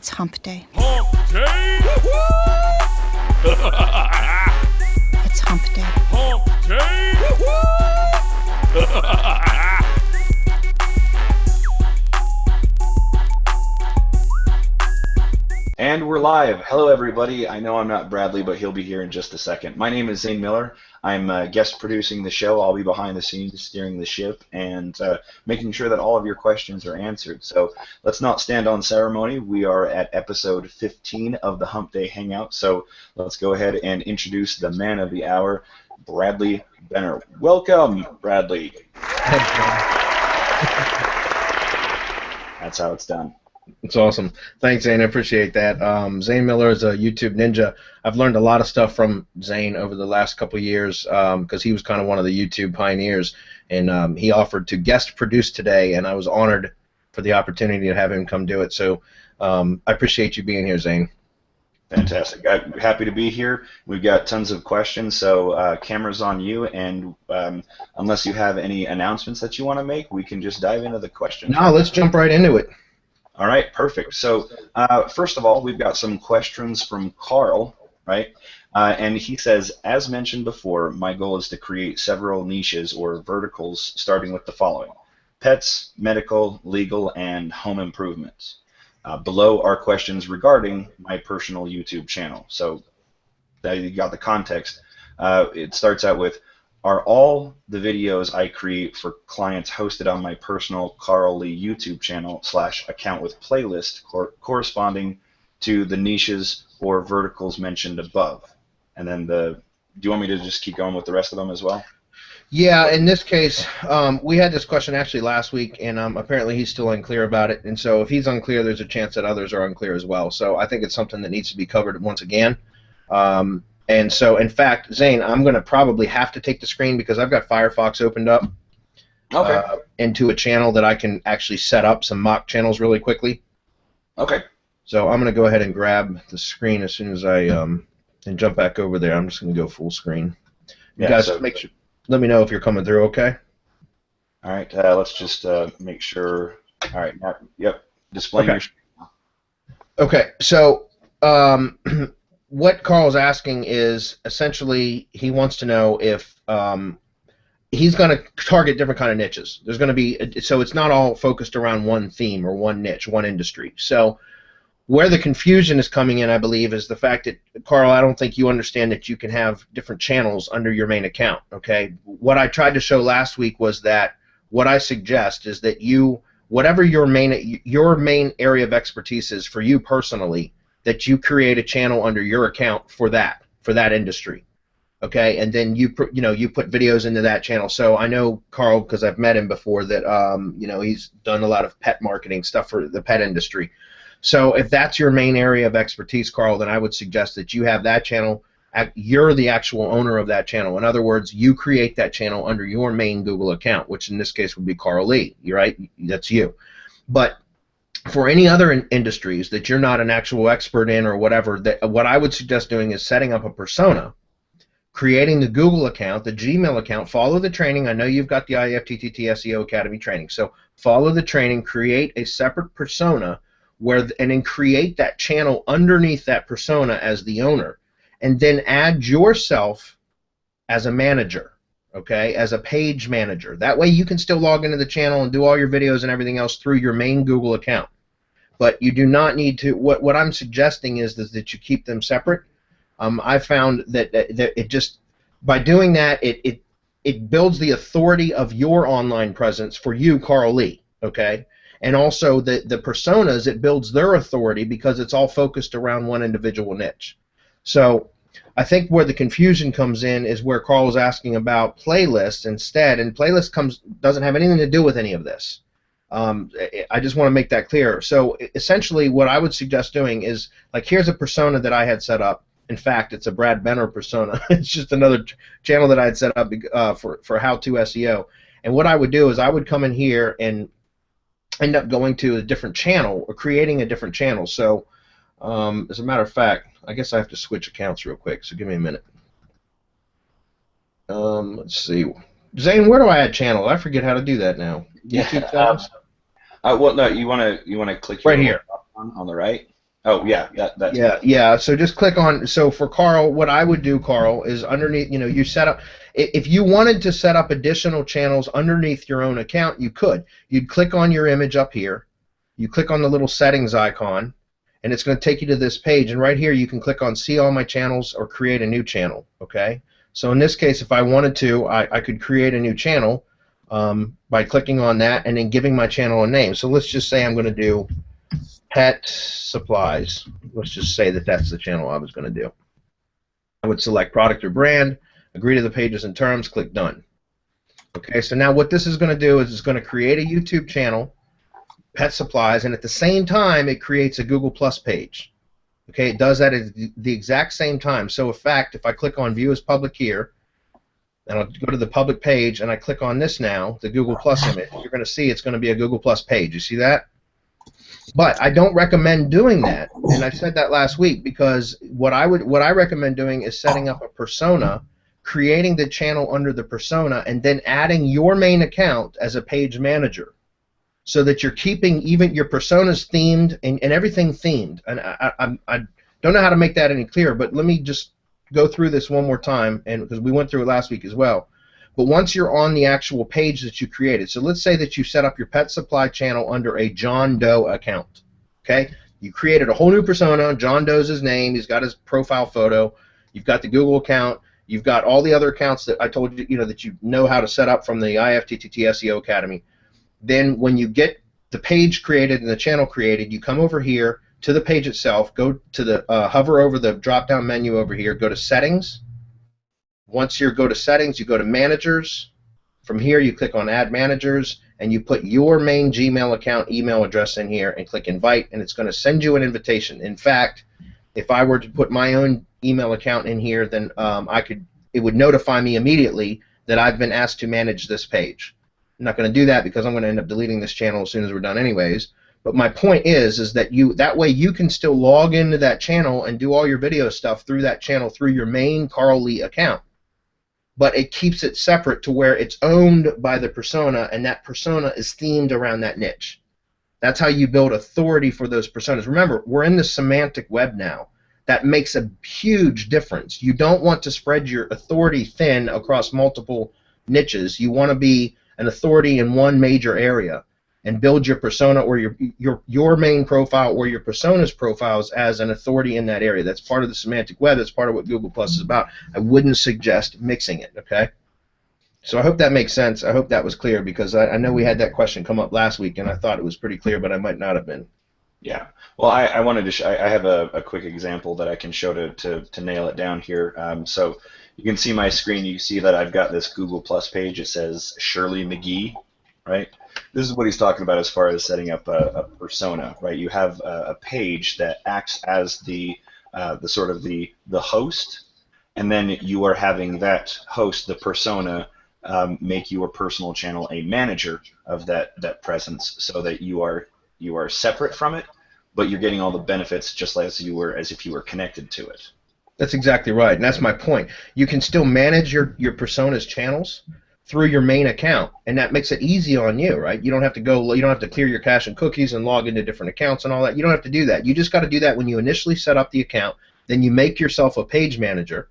It's hump day. Hump day! It's hump day. Hump day! And we're live. Hello, everybody. I know I'm not Bradley, but he'll be here in just a second. My name is Zane Miller. I'm guest producing the show. I'll be behind the scenes steering the ship and making sure that all of your questions are answered. So let's not stand on ceremony. We are at episode 15 of the Hump Day Hangout. So let's go ahead and introduce the man of the hour, Bradley Benner. Welcome, Bradley. That's how it's done. It's awesome. Thanks, Zane. I appreciate that. Zane Miller is a YouTube ninja. I've learned a lot of stuff from Zane over the last couple of years because he was kind of one of the YouTube pioneers, and he offered to guest produce today, and I was honored for the opportunity to have him come do it. So I appreciate you being here, Zane. Fantastic. I'm happy to be here. We've got tons of questions, so camera's on you, and unless you have any announcements that you want to make, we can just dive into the questions. No, let's jump right into it. All right, perfect. So first of all, we've got some questions from Carl, right? And he says, as mentioned before, my goal is to create several niches or verticals starting with the following: pets, medical, legal, and home improvements. Below are questions regarding my personal YouTube channel. So that you got the context. It starts out with, are all the videos I create for clients hosted on my personal Carl Lee YouTube channel / account with playlist corresponding to the niches or verticals mentioned above? And then do you want me to just keep going with the rest of them as well? Yeah, in this case, we had this question actually last week, and apparently he's still unclear about it. And so if he's unclear, there's a chance that others are unclear as well. So I think it's something that needs to be covered once again. And so, in fact, Zane, I'm going to probably have to take the screen because I've got Firefox opened up into a channel that I can actually set up some mock channels really quickly. Okay. So I'm going to go ahead and grab the screen as soon as I and jump back over there. I'm just going to go full screen. You guys, make sure. Let me know if you're coming through. Okay. All right. Let's just make sure. All right. Yep. Displaying your screen. Okay. So. What Carl's asking is essentially he wants to know if he's going to target different kind of niches. There's going to be, so it's not all focused around one theme or one niche, one industry. So where the confusion is coming in, I believe, is the fact that, Carl, I don't think you understand that you can have different channels under your main account. Okay. What I tried to show last week was that what I suggest is that you, whatever your main area of expertise is for you personally, that you create a channel under your account for that industry, okay? And then you put videos into that channel. So I know Carl because I've met him before that he's done a lot of pet marketing stuff for the pet industry. So if that's your main area of expertise, Carl, then I would suggest that you have that channel. You're the actual owner of that channel. In other words, you create that channel under your main Google account, which in this case would be Carl Lee. You're right, that's you. But for any other industries that you're not an actual expert in or whatever, what I would suggest doing is setting up a persona, creating the Google account, the Gmail account, follow the training. I know you've got the IFTTT SEO Academy training, so follow the training, create a separate persona, and then create that channel underneath that persona as the owner, and then add yourself as a manager. Okay, as a page manager. That way you can still log into the channel and do all your videos and everything else through your main Google account. But you do not need to, what I'm suggesting is that you keep them separate. I found that it just, by doing that, it builds the authority of your online presence for you, Carl Lee, okay? And also the personas, it builds their authority because it's all focused around one individual niche. So I think where the confusion comes in is where Carl is asking about playlists instead, and playlist doesn't have anything to do with any of this. I just want to make that clear. So essentially what I would suggest doing is, like, here's a persona that I had set up. In fact, it's a Brad Benner persona. It's just another channel that I had set up for how-to SEO. And what I would do is I would come in here and end up going to a different channel or creating a different channel. So as a matter of fact, I guess I have to switch accounts real quick, so give me a minute. Let's see. Zane, where do I add channel? I forget how to do that now. YouTube channels? Well, no, you want to click right here on the right. Oh yeah, that too. Yeah. So just click on. So for Carl, what I would do, Carl, is underneath. You set up. If you wanted to set up additional channels underneath your own account, you could. You'd click on your image up here. You click on the little settings icon, and it's going to take you to this page. And right here, you can click on See All My Channels or Create a New Channel. Okay. So in this case, if I wanted to, I could create a new channel by clicking on that and then giving my channel a name. So let's just say I'm going to do Pet Supplies. Let's just say that that's the channel I was going to do. I would select product or brand, agree to the pages and terms, click Done. Okay, so now what this is going to do is it's going to create a YouTube channel, Pet Supplies, and at the same time it creates a Google Plus page. Okay, it does that at the exact same time. So in fact, if I click on View as Public here, and I'll go to the public page and I click on this now, the Google Plus image, you're going to see it's going to be a Google Plus page. You see that? But I don't recommend doing that, and I said that last week, because what I recommend doing is setting up a persona, creating the channel under the persona, and then adding your main account as a page manager, so that you're keeping even your personas themed and everything themed. And I don't know how to make that any clearer, but let me just go through this one more time, and because we went through it last week as well. But once you're on the actual page that you created, so let's say that you set up your pet supply channel under a John Doe account, okay? You created a whole new persona. John Doe's his name. He's got his profile photo. You've got the Google account. You've got all the other accounts that I told you, that you know how to set up from the IFTTT SEO Academy. Then when you get the page created and the channel created, you come over here to the page itself, go to the hover over the drop-down menu over here, go to Settings. Once you go to Settings, you go to Managers. From here, you click on Add Managers, and you put your main Gmail account email address in here and click Invite, and it's going to send you an invitation. In fact, if I were to put my own email account in here, then it would notify me immediately that I've been asked to manage this page. I'm not going to do that because I'm going to end up deleting this channel as soon as we're done anyways. But my point is that that way you can still log into that channel and do all your video stuff through that channel through your main Carl Lee account. But it keeps it separate to where it's owned by the persona, and that persona is themed around that niche. That's how you build authority for those personas. Remember, we're in the semantic web now. That makes a huge difference. You don't want to spread your authority thin across multiple niches. You want to be an authority in one major area and build your persona or your main profile or your persona's profiles as an authority in that area. That's part of the semantic web. That's part of what Google Plus is about. I wouldn't suggest mixing it, okay? So I hope that makes sense. I hope that was clear, because I know we had that question come up last week, and I thought it was pretty clear, but I might not have been. Yeah. Well, I wanted to. I have a quick example that I can show to nail it down here. So you can see my screen. You see that I've got this Google Plus page. It says Shirley McGee, right? This is what he's talking about as far as setting up a persona, right? You have a page that acts as the sort of the host, and then you are having that host, the persona, make your personal channel a manager of that presence, so that you are separate from it, but you're getting all the benefits just as if you were connected to it. That's exactly right, and that's my point. You can still manage your persona's channels through your main account, and that makes it easy on you, right? You don't have to clear your cache and cookies and log into different accounts and all that. You don't have to do that. You just got to do that when you initially set up the account. Then you make yourself a page manager,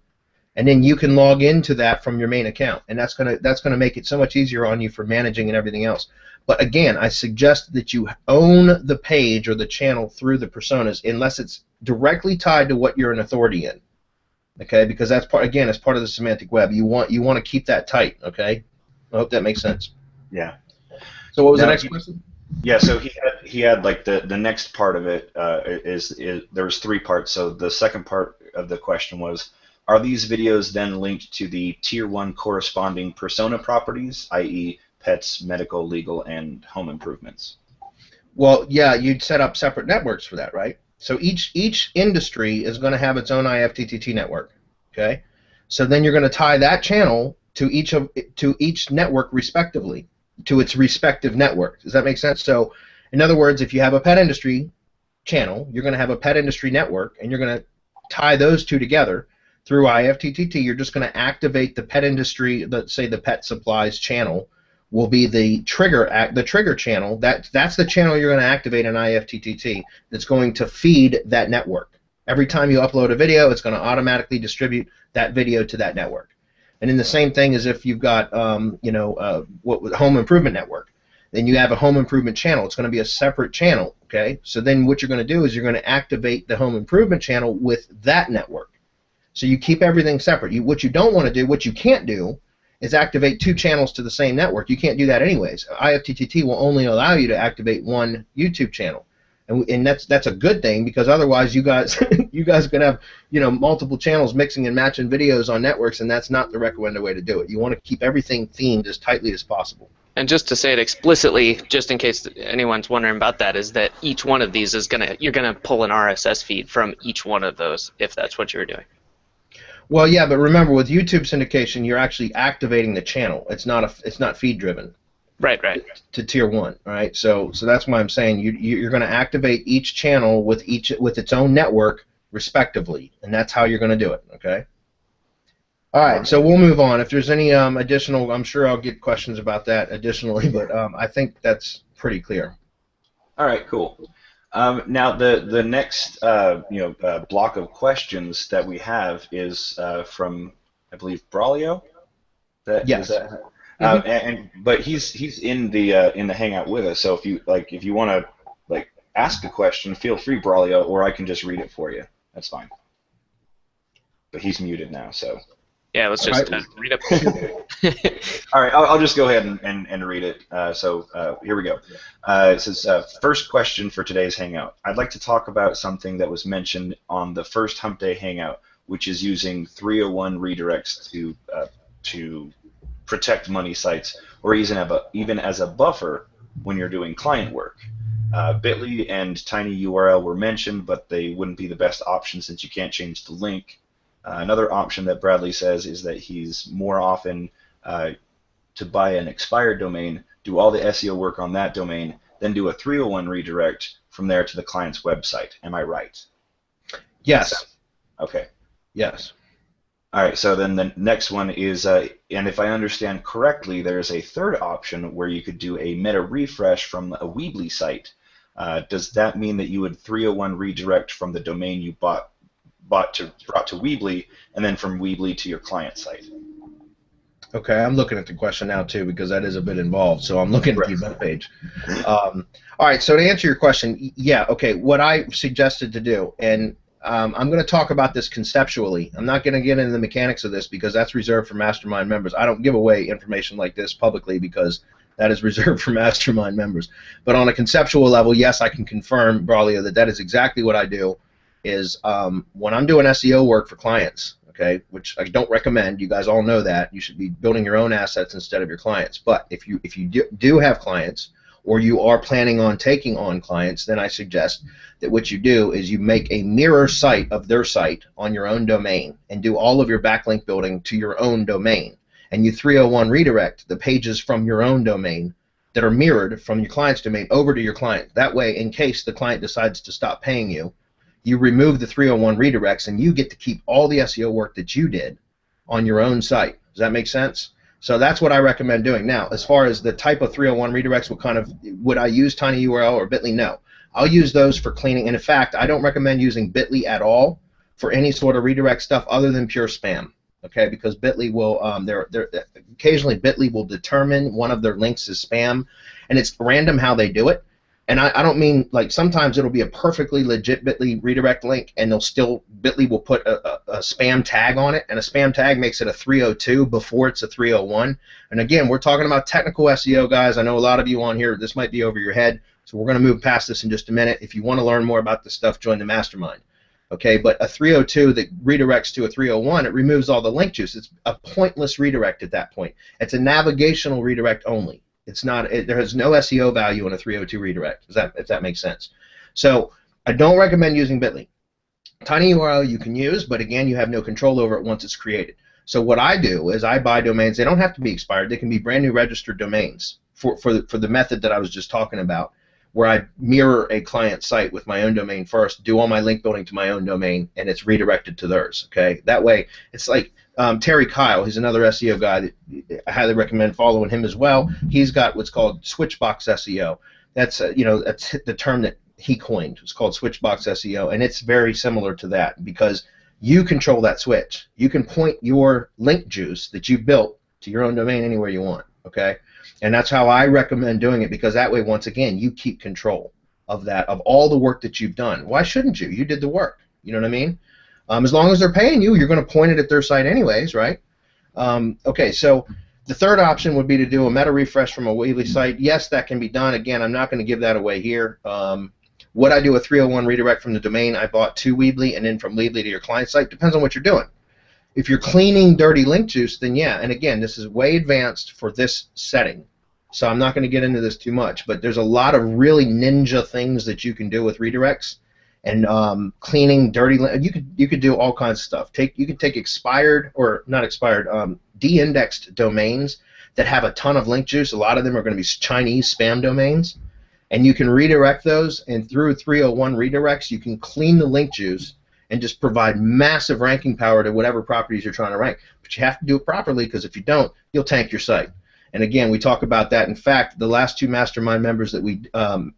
and then you can log into that from your main account, and that's gonna make it so much easier on you for managing and everything else. But again, I suggest that you own the page or the channel through the personas, unless it's directly tied to what you're an authority in. Okay, because that's part of the semantic web. You want to keep that tight. Okay, I hope that makes sense. Yeah. So what was the next question? Yeah, so he had like the next part of it is there was 3 parts. So the second part of the question was, are these videos then linked to the Tier 1 corresponding persona properties, i.e. pets, medical, legal, and home improvements? Well, yeah, you'd set up separate networks for that, right? So each industry is going to have its own IFTTT network, okay? So then you're going to tie that channel to each network respectively, to its respective network. Does that make sense? So, in other words, if you have a pet industry channel, you're going to have a pet industry network, and you're going to tie those two together through IFTTT. You're just going to activate the pet industry, let's say the pet supplies channel, will be the trigger channel. That's the channel you're going to activate in IFTTT that's going to feed that network. Every time you upload a video, it's going to automatically distribute that video to that network. And then the same thing as if you've got home improvement network. Then you have a home improvement channel. It's going to be a separate channel, okay? So then what you're going to do is you're going to activate the home improvement channel with that network. So you keep everything separate. What you don't want to do, what you can't do, is activate two channels to the same network. You can't do that anyways. IFTTT will only allow you to activate one YouTube channel. And that's a good thing, because otherwise you guys could have multiple channels mixing and matching videos on networks, and that's not the recommended way to do it. You want to keep everything themed as tightly as possible. And just to say it explicitly, just in case anyone's wondering about that, is that each one of these is you're gonna pull an RSS feed from each one of those, if that's what you're doing. Well, yeah, but remember, with YouTube syndication, you're actually activating the channel. It's not feed driven. Right. To tier 1, right? So that's why I'm saying you're going to activate each channel with its own network respectively, and that's how you're going to do it. Okay. All right, so we'll move on. If there's any additional, I'm sure I'll get questions about that additionally, but I think that's pretty clear. All right, cool. Now the next block of questions that we have is from, I believe, Braulio. Yes. But he's in the Hangout with us. So if you want to ask a question, feel free, Braulio, or I can just read it for you. That's fine. But he's muted now, so. Yeah, let's just read up. All right, I'll just go ahead and read it. Here we go. It says, first question for today's Hangout. I'd like to talk about something that was mentioned on the first Hump Day Hangout, which is using 301 redirects to protect money sites, or even as a buffer when you're doing client work. Bitly and tinyURL were mentioned, but they wouldn't be the best option since you can't change the link. Another option that Bradley says is that he's more often to buy an expired domain, do all the SEO work on that domain, then do a 301 redirect from there to the client's website. Am I right? Yes. Okay. Yes. All right, so then the next one is, and if I understand correctly, there's a third option where you could do a meta refresh from a Weebly site. Does that mean that you would 301 redirect from the domain you brought to Weebly, and then from Weebly to your client site? Okay, I'm looking at the question now too, because that is a bit involved. So I'm looking at the event page. All right, so to answer your question, yeah, okay, what I suggested to do, and I'm going to talk about this conceptually. I'm not going to get into the mechanics of this because that's reserved for mastermind members. I don't give away information like this publicly because that is reserved for mastermind members. But on a conceptual level, yes, I can confirm, Braulio, that is exactly what I do. Is when I'm doing SEO work for clients, okay, which I don't recommend. You guys all know that. You should be building your own assets instead of your clients. But if you do have clients, or you are planning on taking on clients, then I suggest that what you do is you make a mirror site of their site on your own domain and do all of your backlink building to your own domain. And you 301 redirect the pages from your own domain that are mirrored from your client's domain over to your client. That way, in case the client decides to stop paying you, you remove the 301 redirects and you get to keep all the SEO work that you did on your own site. Does that make sense? So that's what I recommend doing. Now, as far as the type of 301 redirects, would I use tinyURL or Bitly? No. I'll use those for cleaning. And in fact, I don't recommend using Bitly at all for any sort of redirect stuff other than pure spam. Okay, because Bitly will, occasionally Bitly will determine one of their links is spam, and it's random how they do it. And I don't mean, like, sometimes it'll be a perfectly legit Bitly redirect link, and Bitly will put a spam tag on it, and a spam tag makes it a 302 before it's a 301. And again, we're talking about technical SEO, guys. I know a lot of you on here, this might be over your head, so we're going to move past this in just a minute. If you want to learn more about this stuff, join the mastermind. Okay, but a 302 that redirects to a 301, it removes all the link juice. It's a pointless redirect at that point. It's a navigational redirect only. It's not. There has no SEO value in a 302 redirect. If that makes sense. So I don't recommend using Bitly. tinyURL you can use, but again, you have no control over it once it's created. So what I do is I buy domains. They don't have to be expired. They can be brand new registered domains for the method that I was just talking about, where I mirror a client site with my own domain first, do all my link building to my own domain, and it's redirected to theirs. Okay, that way it's like Terry Kyle, he's another SEO guy that I highly recommend following him as well. He's got what's called Switchbox SEO. That's that's the term that he coined. It's called Switchbox SEO, and it's very similar to that because you control that switch. You can point your link juice that you built to your own domain anywhere you want. Okay, and that's how I recommend doing it because that way, once again, you keep control of that, of all the work that you've done. Why shouldn't you? You did the work. You know what I mean? As long as they're paying you, you're going to point it at their site anyways, right? Okay, so the third option would be to do a meta refresh from a Weebly site. Yes, that can be done. Again, I'm not going to give that away here. Would I do a 301 redirect from the domain I bought to Weebly and then from Weebly to your client site? Depends on what you're doing. If you're cleaning dirty link juice, then yeah. And again, this is way advanced for this setting. So I'm not going to get into this too much, but there's a lot of really ninja things that you can do with redirects and cleaning dirty. You could do all kinds of stuff. You could take expired or not expired, de-indexed domains that have a ton of link juice. A lot of them are going to be Chinese spam domains, and you can redirect those. And through 301 redirects, you can clean the link juice and just provide massive ranking power to whatever properties you're trying to rank. But you have to do it properly because if you don't, you'll tank your site. And again, we talk about that. In fact, the last two mastermind members that we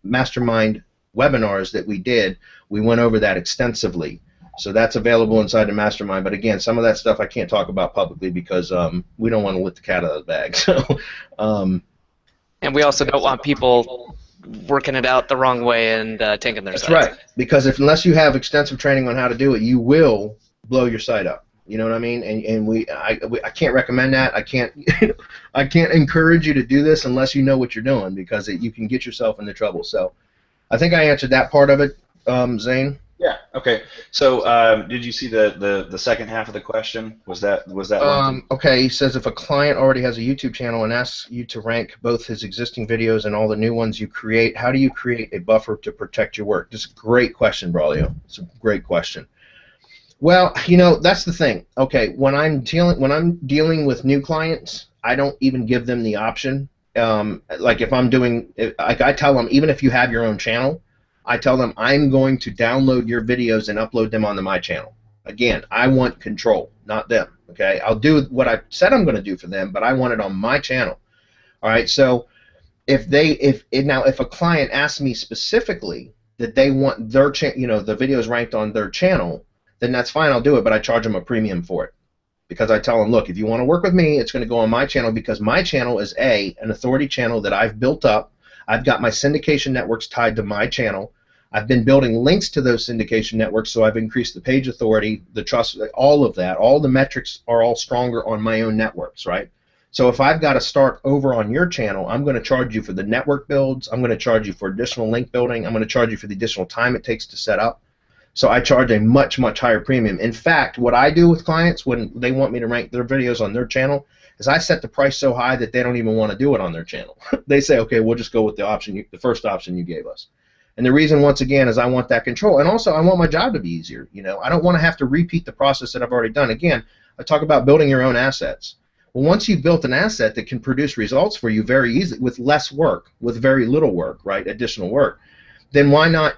mastermind webinars that we did, we went over that extensively. So that's available inside the mastermind. But again, some of that stuff I can't talk about publicly because we don't want to let the cat out of the bag. So, and we also don't want people working it out the wrong way and tanking their sites. That's right. Because unless you have extensive training on how to do it, you will blow your site up. You know what I mean? And I can't recommend that. I can't I can't encourage you to do this unless you know what you're doing because you can get yourself into trouble. So I think I answered that part of it, Zane. Yeah. Okay. So did you see the second half of the question? Was that one? Okay. He says if a client already has a YouTube channel and asks you to rank both his existing videos and all the new ones you create, how do you create a buffer to protect your work? This is a great question, Braulio. It's a great question. Well, that's the thing. Okay, when I'm dealing with new clients, I don't even give them the option. Like if I'm doing, like I tell them, even if you have your own channel, I tell them I'm going to download your videos and upload them onto my channel. Again, I want control, not them. Okay, I'll do what I said I'm going to do for them, but I want it on my channel. All right. So if a client asks me specifically that they want their the videos ranked on their channel, then that's fine, I'll do it, but I charge them a premium for it. Because I tell them, look, if you want to work with me, it's going to go on my channel because my channel is an authority channel that I've built up. I've got my syndication networks tied to my channel. I've been building links to those syndication networks, so I've increased the page authority, the trust, all of that. All the metrics are all stronger on my own networks, right? So if I've got to start over on your channel, I'm going to charge you for the network builds. I'm going to charge you for additional link building. I'm going to charge you for the additional time it takes to set up. So I charge a much, much higher premium. In fact, what I do with clients when they want me to rank their videos on their channel is I set the price so high that they don't even want to do it on their channel. They say, okay, we'll just go with the first option you gave us. And the reason, once again, is I want that control. And also, I want my job to be easier. I don't want to have to repeat the process that I've already done. Again, I talk about building your own assets. Well, once you've built an asset that can produce results for you very easily with less work, with very little work, right, additional work, then why not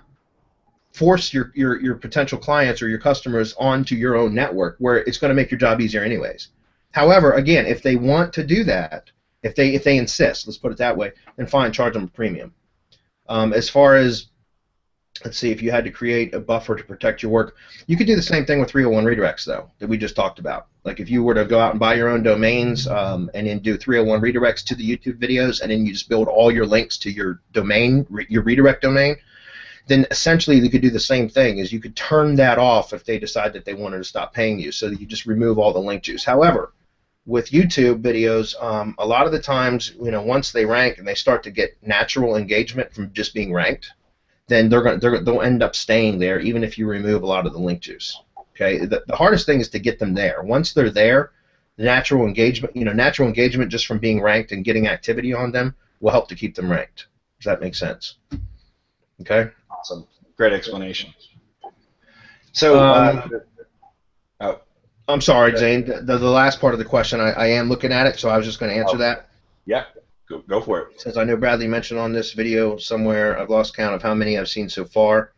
force your potential clients or your customers onto your own network where it's going to make your job easier anyways. However, again, if they want to do that, if they insist, let's put it that way, then fine, charge them a premium. As far as, let's see, if you had to create a buffer to protect your work, you could do the same thing with 301 redirects, though, that we just talked about. Like if you were to go out and buy your own domains and then do 301 redirects to the YouTube videos and then you just build all your links to your domain, your redirect domain, then essentially you could do the same thing. Is you could turn that off if they decide that they wanted to stop paying you, so that you just remove all the link juice. However, with YouTube videos, a lot of the times, once they rank and they start to get natural engagement from just being ranked, then they'll end up staying there even if you remove a lot of the link juice. Okay, the hardest thing is to get them there. Once they're there, the natural engagement just from being ranked and getting activity on them will help to keep them ranked. Does that make sense? Okay. Awesome. Great explanation. So, I'm sorry, Zane. The last part of the question, I am looking at it, so I was just going to answer that. Yeah, go for it. Since I know Bradley mentioned on this video somewhere, I've lost count of how many I've seen so far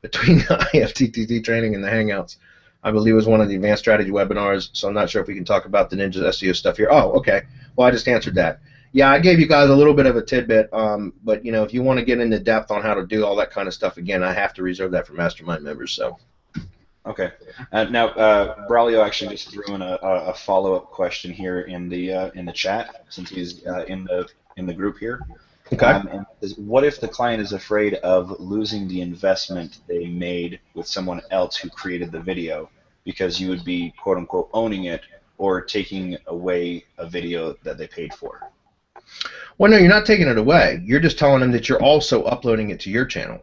between the IFTTT training and the Hangouts. I believe it was one of the advanced strategy webinars, so I'm not sure if we can talk about the Ninja SEO stuff here. Oh, okay. Well, I just answered that. Yeah, I gave you guys a little bit of a tidbit, but you know, if you want to get into depth on how to do all that kind of stuff, again, I have to reserve that for mastermind members. So. Okay. Now, Braulio actually just threw in a follow-up question here in the chat, since he's in the group here. Okay. And what if the client is afraid of losing the investment they made with someone else who created the video, because you would be quote unquote owning it or taking away a video that they paid for? Well, no, you're not taking it away. You're just telling them that you're also uploading it to your channel.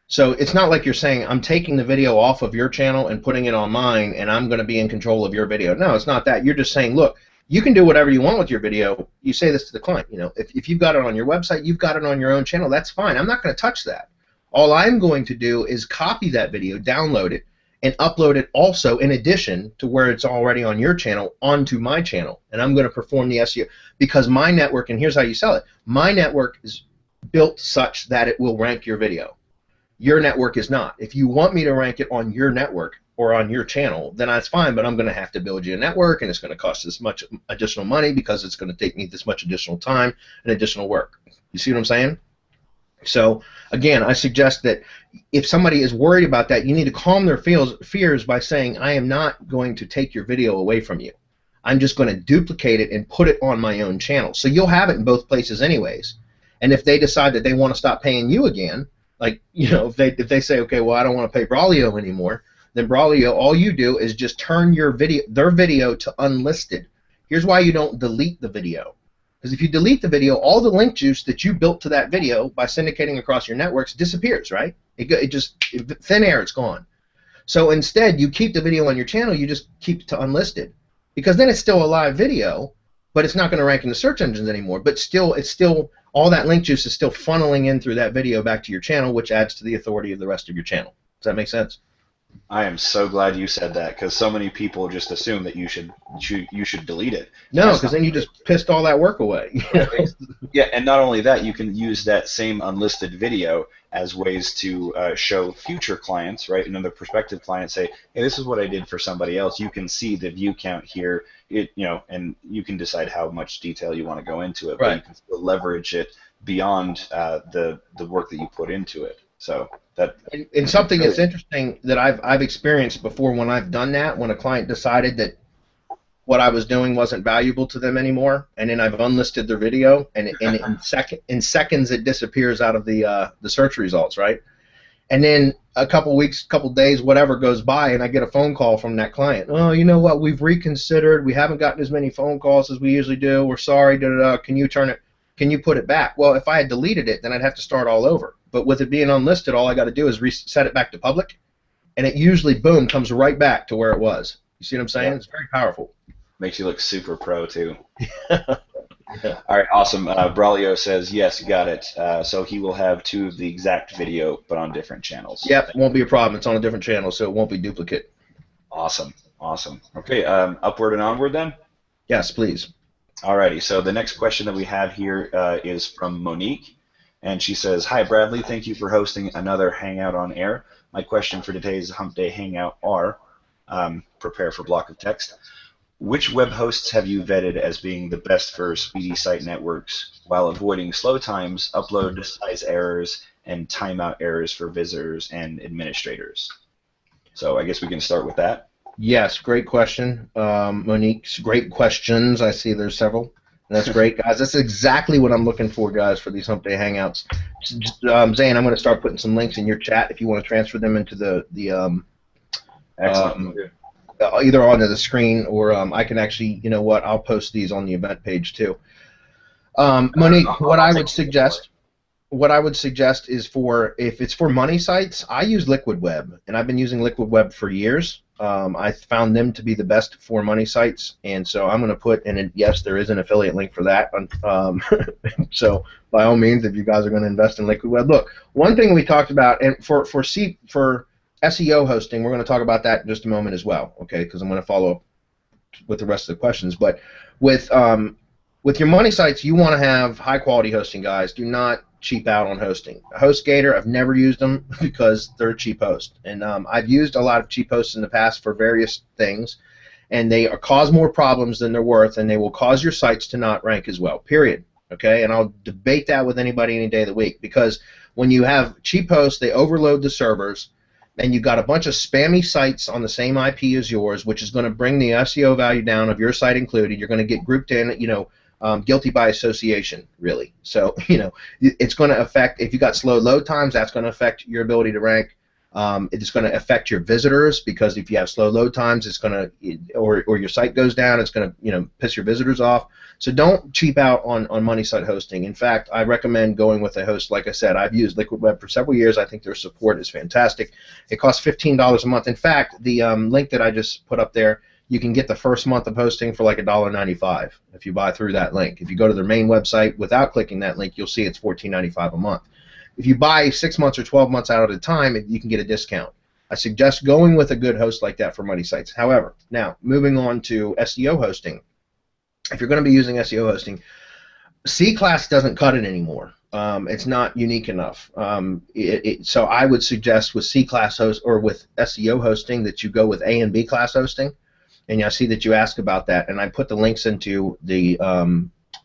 So it's not like you're saying, I'm taking the video off of your channel and putting it on mine, and I'm going to be in control of your video. No, it's not that. You're just saying, look, you can do whatever you want with your video. You say this to the client. You know, if you've got it on your website, you've got it on your own channel, that's fine. I'm not going to touch that. All I'm going to do is copy that video, download it, and upload it also in addition to where it's already on your channel onto my channel. And I'm going to perform the SEO because my network, and here's how you sell it, my network is built such that it will rank your video. Your network is not. If you want me to rank it on your network or on your channel, then that's fine, but I'm going to have to build you a network, and it's going to cost this much additional money because it's going to take me this much additional time and additional work. You see what I'm saying? So, again, I suggest that if somebody is worried about that, you need to calm their fears by saying, I am not going to take your video away from you. I'm just going to duplicate it and put it on my own channel. So you'll have it in both places anyways. And if they decide that they want to stop paying you again, like, you know, if they say, okay, well, I don't want to pay Braulio anymore, then Braulio, all you do is just turn their video to unlisted. Here's why you don't delete the video. Because if you delete the video, all the link juice that you built to that video by syndicating across your networks disappears, right? Thin air, it's gone. So instead, you keep the video on your channel, you just keep it to unlisted. Because then it's still a live video, but it's not going to rank in the search engines anymore. But still, all that link juice is still funneling in through that video back to your channel, which adds to the authority of the rest of your channel. Does that make sense? I am so glad you said that, because so many people just assume that you should delete it. No, because then you just pissed all that work away. You know? Yeah, and not only that, you can use that same unlisted video as ways to show future clients, right? Another prospective client say, hey, this is what I did for somebody else. You can see the view count here, and you can decide how much detail you want to go into it, right. But you can still leverage it beyond the work that you put into it. So that and something that's interesting that I've experienced before when I've done that, when a client decided that what I was doing wasn't valuable to them anymore, and then I've unlisted their video, and in seconds it disappears out of the search results, right? And then a couple weeks, couple days, whatever goes by, and I get a phone call from that client. Oh, you know what? We've reconsidered. We haven't gotten as many phone calls as we usually do. We're sorry. Can you turn it? Can you put it back? Well, if I had deleted it, then I'd have to start all over. But with it being unlisted, all I got to do is reset it back to public, and it usually, boom, comes right back to where it was. You see what I'm saying? Yeah. It's very powerful. Makes you look super pro, too. Yeah. All right, awesome. Braulio says, yes, got it. So he will have two of the exact video, but on different channels. Yep, won't be a problem. It's on a different channel, so it won't be duplicate. Awesome, awesome. Okay, upward and onward then? Yes, please. Alrighty, so the next question that we have here is from Monique, and she says, hi Bradley, thank you for hosting another Hangout on Air. My question for today's Hump Day Hangout are, prepare for block of text, which web hosts have you vetted as being the best for speedy site networks while avoiding slow times, upload size errors, and timeout errors for visitors and administrators? So I guess we can start with that. Yes, great question, Monique. Great questions. I see there's several. That's great, guys. That's exactly what I'm looking for, guys, for these Hump Day Hangouts. Zane, I'm going to start putting some links in your chat if you want to transfer them into either onto the screen, or I can actually, you know what, I'll post these on the event page too. Monique, what I would suggest is if it's for money sites, I use Liquid Web, and I've been using Liquid Web for years. I found them to be the best for money sites, and so I'm going to put, and yes, there is an affiliate link for that. So by all means, if you guys are going to invest in Liquid Web, look, one thing we talked about, and for SEO hosting, we're going to talk about that in just a moment as well, okay? Because I'm going to follow up with the rest of the questions. But with your money sites, you want to have high quality hosting, guys. Do not cheap out on hosting. HostGator, I've never used them because they're a cheap host, and I've used a lot of cheap hosts in the past for various things, and they cause more problems than they're worth, and they will cause your sites to not rank as well. Period. Okay, and I'll debate that with anybody any day of the week, because when you have cheap hosts, they overload the servers, and you've got a bunch of spammy sites on the same IP as yours, which is going to bring the SEO value down of your site included. You're going to get grouped in, guilty by association, really. So, it's going to affect, if you got slow load times, that's going to affect your ability to rank. It's going to affect your visitors, because if you have slow load times, it's going to, or your site goes down, it's going to, piss your visitors off. So don't cheap out on money site hosting. In fact, I recommend going with a host. Like I said, I've used Liquid Web for several years. I think their support is fantastic. It costs $15 a month. In fact, the link that I just put up there, you can get the first month of hosting for like $1.95 if you buy through that link. If you go to their main website without clicking that link, you'll see it's $14.95 a month. If you buy 6 months or 12 months out at a time, you can get a discount. I suggest going with a good host like that for money sites. However, now moving on to SEO hosting. If you're going to be using SEO hosting, C-Class doesn't cut it anymore. It's not unique enough. So I would suggest with C-Class host or with SEO hosting that you go with A and B class hosting. And I see that you ask about that, and I put the links into the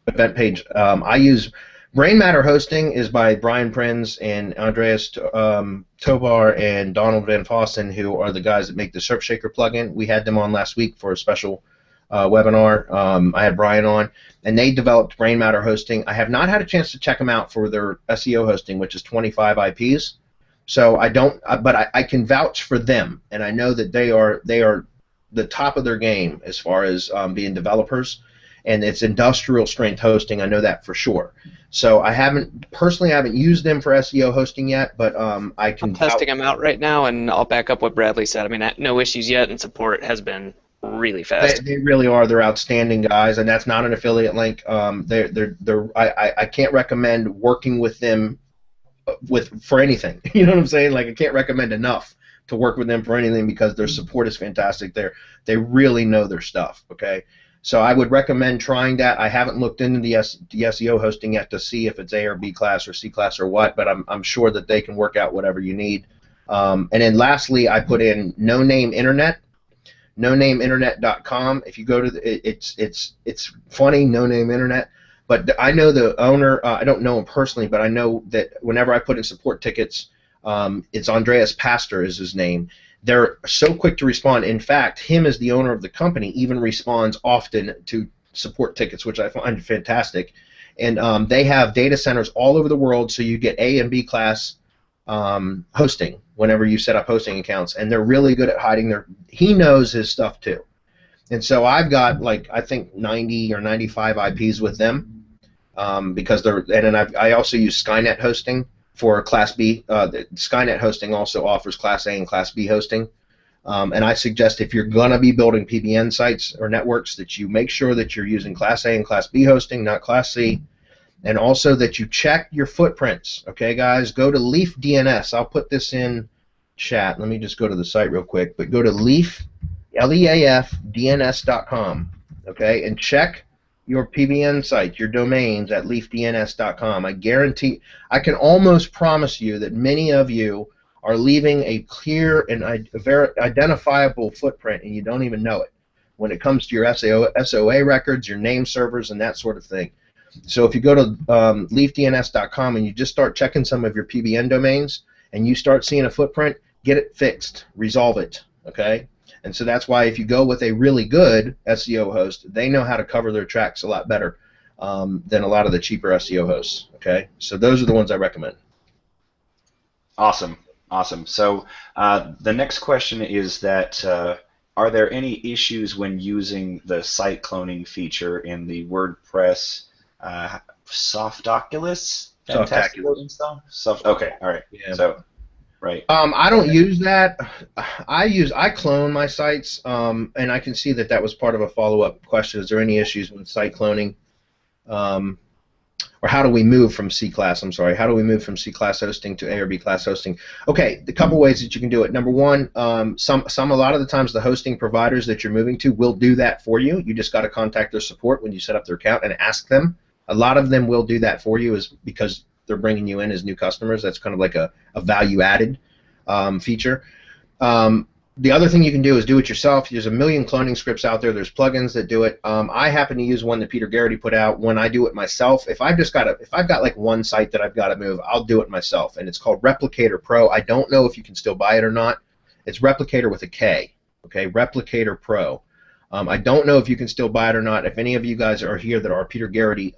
event page. I use Brain Matter Hosting is by Brian Prinz and Andreas Tovar and Donald Van Fossen, who are the guys that make the Surfshaker plugin. We had them on last week for a special webinar. I had Brian on, and they developed Brain Matter Hosting. I have not had a chance to check them out for their SEO hosting, which is 25 IPs. So I don't, but I can vouch for them, and I know that they are the top of their game as far as being developers, and it's industrial strength hosting. I know that for sure. So I haven't used them for SEO hosting yet, but I can. I'm testing them out right now, and I'll back up what Bradley said. I mean, no issues yet, and support has been really fast. They really are. They're outstanding guys, and that's not an affiliate link. I can't recommend working with them for anything. You know what I'm saying? Like, I can't recommend enough to work with them for anything, because their support is fantastic. They really know their stuff. Okay, so I would recommend trying that. I haven't looked into the SEO hosting yet to see if it's A or B class or C class or what, but I'm sure that they can work out whatever you need. And then lastly, I put in No Name Internet, nonameinternet.com. If you go to it's funny, No Name Internet. But I know the owner. I don't know him personally, but I know that whenever I put in support tickets, it's Andreas Pastor is his name. They're so quick to respond. In fact, him as the owner of the company even responds often to support tickets, which I find fantastic. And they have data centers all over the world, so you get A and B class hosting whenever you set up hosting accounts, and they're really good at hiding their. He knows his stuff too. And so I've got, like, I think 90 or 95 IPs with them, because they're. And then I also use Skynet hosting for Class B. Skynet hosting also offers Class A and Class B hosting. And I suggest, if you're going to be building PBN sites or networks, that you make sure that you're using Class A and Class B hosting, not Class C. And also that you check your footprints. Okay, guys? Go to Leaf DNS. I'll put this in chat. Let me just go to the site real quick. But go to Leaf, LEAF-DNS.com. Okay, and check your PBN site, your domains at leafdns.com. I guarantee, I can almost promise you that many of you are leaving a clear and a very identifiable footprint, and you don't even know it when it comes to your SOA records, your name servers, and that sort of thing. So if you go to leafdns.com and you just start checking some of your PBN domains, and you start seeing a footprint, get it fixed, resolve it, okay? And so that's why if you go with a really good SEO host, they know how to cover their tracks a lot better than a lot of the cheaper SEO hosts. Okay, so those are the ones I recommend. Awesome, awesome. So the next question is that are there any issues when using the site cloning feature in the WordPress Softaculous? Okay, all right. Yeah. So. Right. I don't use that. I clone my sites, and I can see that was part of a follow-up question. Is there any issues with site cloning, or how do we move from C class? I'm sorry. How do we move from C class hosting to A or B class hosting? Okay, the couple ways that you can do it. Number one, a lot of the times the hosting providers that you're moving to will do that for you. You just got to contact their support when you set up their account and ask them. A lot of them will do that for you, is because they're bringing you in as new customers. That's kind of like a value added feature. The other thing you can do is do it yourself. There's a million cloning scripts out there. There's plugins that do it. I happen to use one that Peter Garrity put out. When I do it myself, if I've got like one site that I've got to move, I'll do it myself, and it's called Replicator Pro. I don't know if you can still buy it or not. It's Replicator with a K. Okay, Replicator Pro. I don't know if you can still buy it or not. If any of you guys are here that are Peter Garrity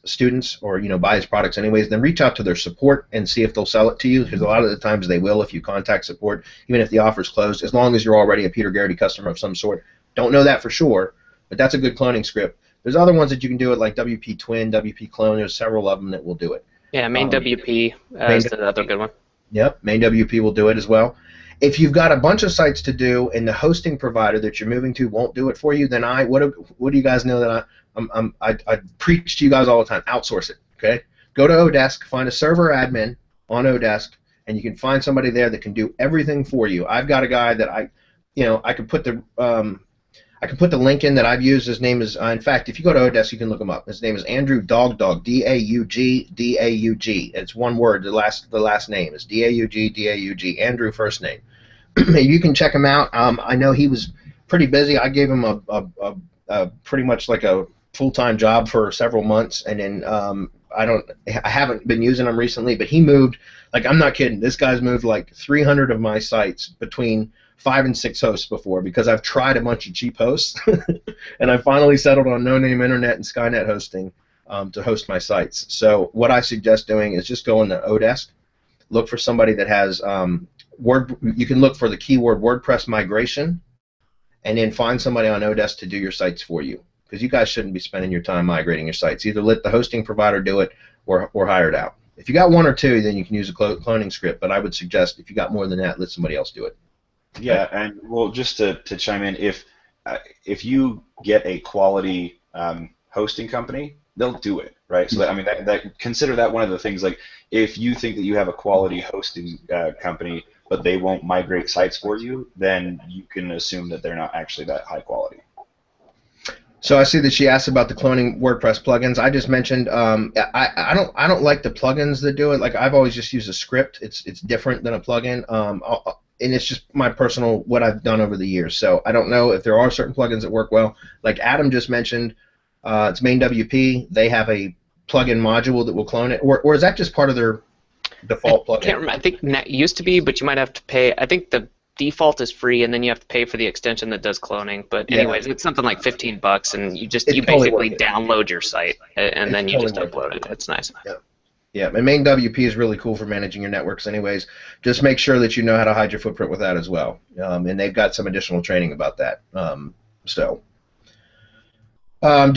students or buy his products anyways, then reach out to their support and see if they'll sell it to you, because a lot of the times they will if you contact support, even if the offer's closed, as long as you're already a Peter Garrity customer of some sort. Don't know that for sure, but that's a good cloning script. There's other ones that you can do it, like WP Twin, WP Clone. There's several of them that will do it. Yeah, main WP is another good one. Yep, main WP will do it as well. If you've got a bunch of sites to do and the hosting provider that you're moving to won't do it for you, then what do you guys know that I preach to you guys all the time? Outsource it. Okay, go to Odesk, find a server admin on Odesk, and you can find somebody there that can do everything for you. I've got a guy that I can put the link in that I've used. His name is in fact, if you go to Odesk, you can look him up. His name is Andrew Dog, D-A-U-G. It's one word. The last name is D-A-U-G. Andrew first name. You can check him out. I know he was pretty busy. I gave him a pretty much like a full-time job for several months, and then I haven't been using him recently, but he moved, like, I'm not kidding, this guy's moved like 300 of my sites between 5 and 6 hosts before, because I've tried a bunch of cheap hosts and I finally settled on No Name Internet and Skynet hosting to host my sites. So what I suggest doing is just go into Odesk, look for somebody that has you can look for the keyword WordPress migration, and then find somebody on Odesk to do your sites for you, because you guys shouldn't be spending your time migrating your sites. Either let the hosting provider do it or hire it out. If you got one or two, then you can use a cloning script, but I would suggest if you got more than that, let somebody else do it. Yeah, and well, just to chime in, if you get a quality hosting company, they'll do it, right? So that consider that one of the things. Like, if you think that you have a quality hosting company, but they won't migrate sites for you, then you can assume that they're not actually that high quality. So I see that she asked about the cloning WordPress plugins. I just mentioned I don't like the plugins that do it. Like, I've always just used a script. It's different than a plugin. And it's just my personal, what I've done over the years. So I don't know if there are certain plugins that work well. Like Adam just mentioned, it's main WP. They have a plugin module that will clone it, or is that just part of their default plugin? I can't remember. I think it used to be, but you might have to pay. I think the default is free, and then you have to pay for the extension that does cloning. But anyways, it's something like $15, and you basically download your site, and then you just upload it. It's nice. Yeah. Yeah, and main WP is really cool for managing your networks anyways. Just make sure that you know how to hide your footprint with that as well. And they've got some additional training about that. Do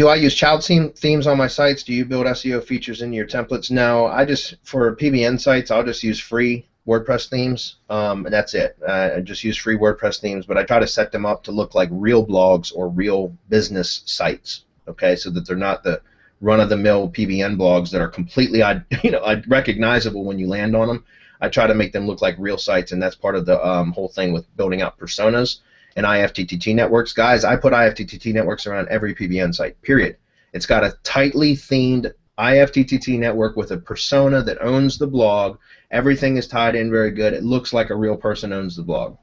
I use child themes on my sites? Do you build SEO features into your templates? No, for PBN sites, I'll just use free WordPress themes, and that's it. I just use free WordPress themes, but I try to set them up to look like real blogs or real business sites, okay, so that they're not the run-of-the-mill PBN blogs that are completely recognizable when you land on them. I try to make them look like real sites, and that's part of the whole thing with building out personas and IFTTT networks. Guys, I put IFTTT networks around every PBN site, period. It's got a tightly themed IFTTT network with a persona that owns the blog. Everything is tied in very good. It looks like a real person owns the blog,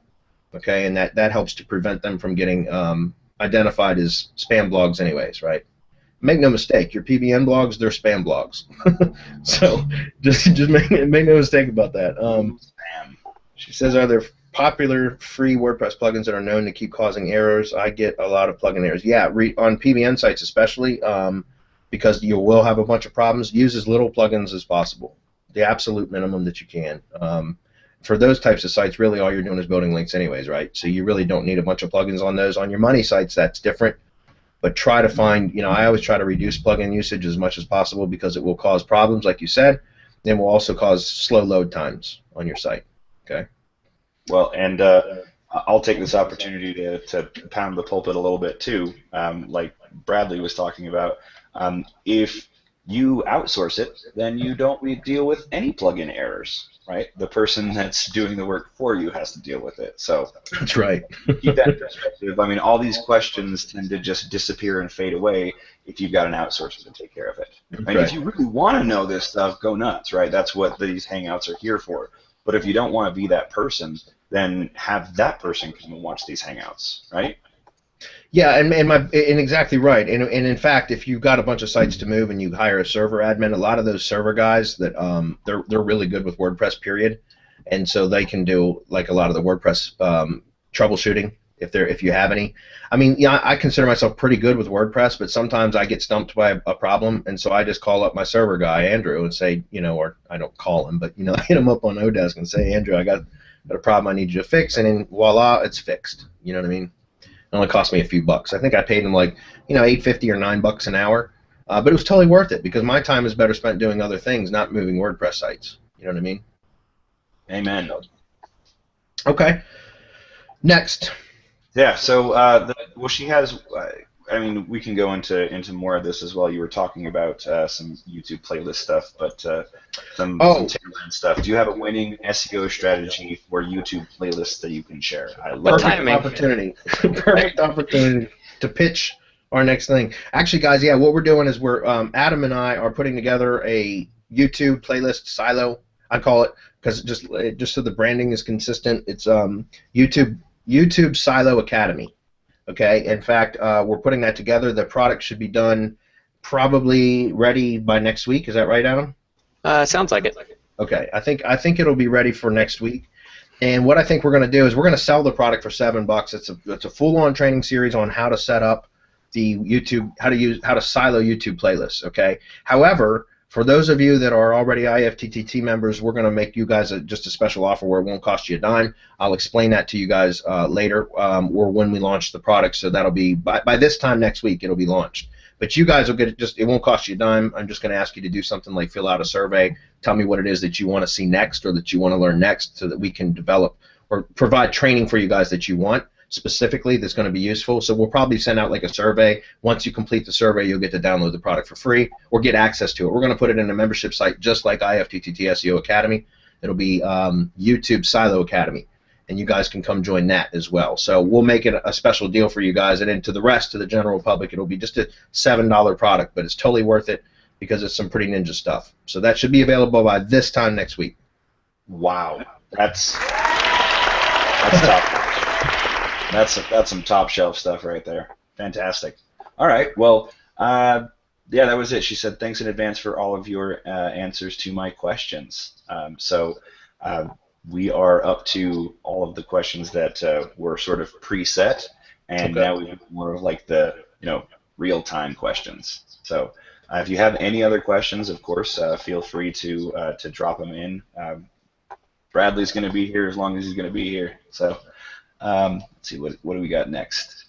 okay, and that helps to prevent them from getting identified as spam blogs anyways, right? Make no mistake, your PBN blogs, they're spam blogs. So just make no mistake about that. She says, are there popular free WordPress plugins that are known to keep causing errors? I get a lot of plugin errors. Yeah, on PBN sites especially, because you will have a bunch of problems. Use as little plugins as possible, the absolute minimum that you can. For those types of sites, really all you're doing is building links anyways, right? So you really don't need a bunch of plugins on those. On your money sites, that's different. But try to find, I always try to reduce plugin usage as much as possible, because it will cause problems, like you said, and will also cause slow load times on your site. Okay. Well, and I'll take this opportunity to pound the pulpit a little bit too, like Bradley was talking about. If you outsource it, then you don't deal with any plugin errors, right? The person that's doing the work for you has to deal with it. So That's right. keep that in perspective. I mean, all these questions tend to just disappear and fade away if you've got an outsourcer to take care of it. And Right. if you really want to know this stuff, go nuts, right? That's what these Hangouts are here for. But if you don't want to be that person, then have that person come and watch these Hangouts, right? Yeah, and exactly right. And in fact, if you've got a bunch of sites to move and you hire a server admin, a lot of those server guys that they're really good with WordPress, period, and so they can do like a lot of the WordPress troubleshooting if you have any. I mean, yeah, I consider myself pretty good with WordPress, but sometimes I get stumped by a problem, and so I just call up my server guy, Andrew, and say, or I don't call him, but I hit him up on Odesk and say, Andrew, I got a problem I need you to fix, and then voila, it's fixed. You know what I mean? It only cost me a few bucks. I think I paid him like, $8.50 or $9 an hour, but it was totally worth it because my time is better spent doing other things, not moving WordPress sites. You know what I mean? Amen. Okay. Next. Yeah. So, well, she has. I mean, we can go into more of this as well. You were talking about some YouTube playlist stuff, but some Tailwind stuff. Do you have a winning SEO strategy for YouTube playlists that you can share? I love timing. Perfect opportunity to pitch our next thing. Actually, guys, yeah, what we're doing is we're Adam and I are putting together a YouTube playlist silo. I call it because just so the branding is consistent. It's YouTube Silo Academy. Okay, in fact, we're putting that together. The product should be done probably ready by next week. Is that right, Adam? Sounds like it. Okay, I think it'll be ready for next week. And what I think we're going to do is we're going to sell the product for $7. It's a full-on training series on how to set up the YouTube, how to silo YouTube playlists. Okay. However, for those of you that are already IFTTT members, we're going to make you guys just a special offer where it won't cost you a dime. I'll explain that to you guys later or when we launch the product. So that'll be by this time next week. It'll be launched. But you guys will get it. It won't cost you a dime. I'm just going to ask you to do something like fill out a survey, tell me what it is that you want to see next or that you want to learn next, so that we can develop or provide training for you guys that you want specifically that's going to be useful. So we'll probably send out like a survey. Once you complete the survey, you'll get to download the product for free or get access to it. We're going to put it in a membership site just like IFTTT SEO Academy. It'll be YouTube Silo Academy, and you guys can come join that as well. So we'll make it a special deal for you guys, and then to the rest of the general public, it'll be just a $7 product, but it's totally worth it because it's some pretty ninja stuff. So that should be available by this time next week. Wow, that's tough. That's some top shelf stuff right there. Fantastic. All right. Well, yeah, that was it. She said, thanks in advance for all of your answers to my questions. So we are up to all of the questions that were sort of preset, and now we have more of like the real-time questions. So if you have any other questions, of course, feel free to drop them in. Bradley's going to be here as long as he's going to be here. So. Let's see, what do we got next?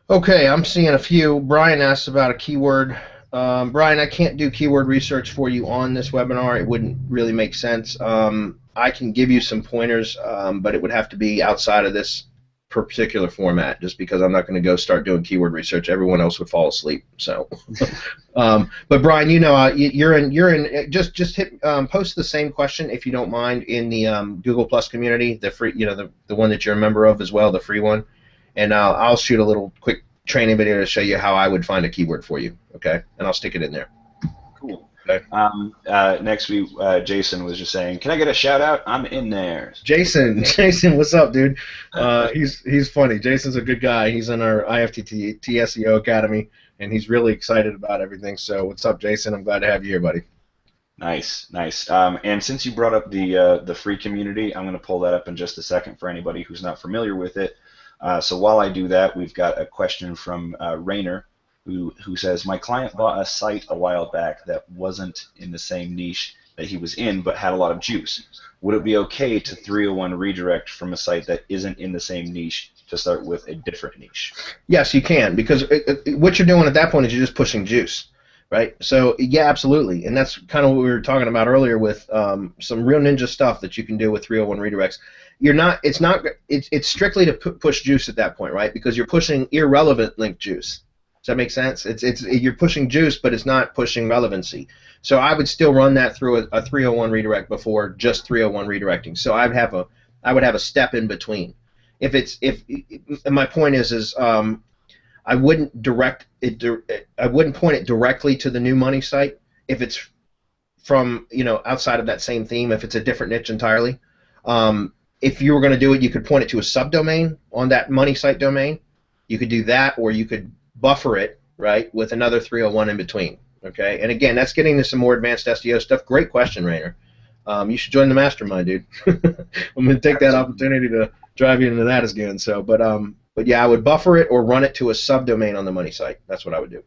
Okay, I'm seeing a few. Brian asked about a keyword. Brian, I can't do keyword research for you on this webinar. It wouldn't really make sense. I can give you some pointers, but it would have to be outside of this particular format, just because I'm not going to go start doing keyword research. Everyone else would fall asleep. So, but Brian, you're in. Just hit post the same question if you don't mind in the Google Plus community, the free, the one that you're a member of as well, the free one, and I'll shoot a little quick training video to show you how I would find a keyword for you. Okay, and I'll stick it in there. Cool. Okay. Next week, Jason was just saying, "Can I get a shout out? I'm in there." Jason, what's up, dude? He's funny. Jason's a good guy. He's in our IFTT SEO Academy, and he's really excited about everything. So, what's up, Jason? I'm glad to have you here, buddy. Nice. And since you brought up the free community, I'm going to pull that up in just a second for anybody who's not familiar with it. So while I do that, we've got a question from Rainer, who says, my client bought a site a while back that wasn't in the same niche that he was in but had a lot of juice. Would it be okay to 301 redirect from a site that isn't in the same niche to start with a different niche? Yes, you can, because what you're doing at that point is you're just pushing juice, right? So yeah, absolutely, and that's kind of what we were talking about earlier with some real ninja stuff that you can do with 301 redirects. It's strictly to push juice at that point, right? Because you're pushing irrelevant link juice. Does that make sense? You're pushing juice, but it's not pushing relevancy. So I would still run that through a 301 redirect before just 301 redirecting. So I would have a step in between. And my point is I wouldn't direct it. I wouldn't point it directly to the new money site if it's from outside of that same theme. If it's a different niche entirely, if you were going to do it, you could point it to a subdomain on that money site domain. You could do that, or you could buffer it right with another 301 in between. Okay, and again, that's getting to some more advanced SEO stuff. Great question, Rainer. You should join the mastermind, dude. I'm going to take that opportunity to drive you into that again. So, but yeah, I would buffer it or run it to a subdomain on the money site. That's what I would do.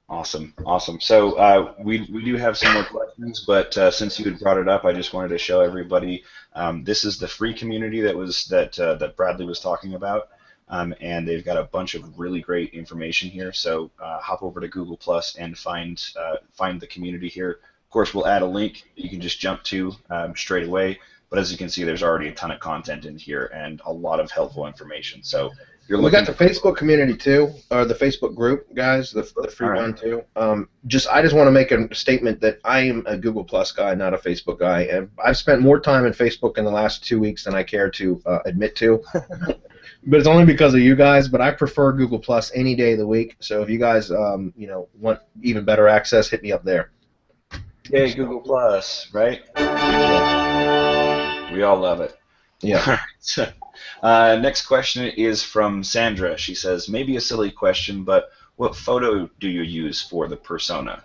Awesome, awesome. So we do have some more questions, but since you had brought it up, I just wanted to show everybody this is the free community that Bradley was talking about, and they've got a bunch of really great information here. So hop over to Google Plus and find the community here. Of course, we'll add a link you can just jump to straight away. But as you can see, there's already a ton of content in here and a lot of helpful information. So we got the Facebook community too, or the Facebook group, guys, the free one too. I just want to make a statement that I am a Google Plus guy, not a Facebook guy, and I've spent more time in Facebook in the last 2 weeks than I care to admit to. But it's only because of you guys. But I prefer Google Plus any day of the week. So if you guys, want even better access, hit me up there. Yay, Google Plus, right? We all love it. Yeah. Next question is from Sandra. She says, maybe a silly question, but what photo do you use for the persona?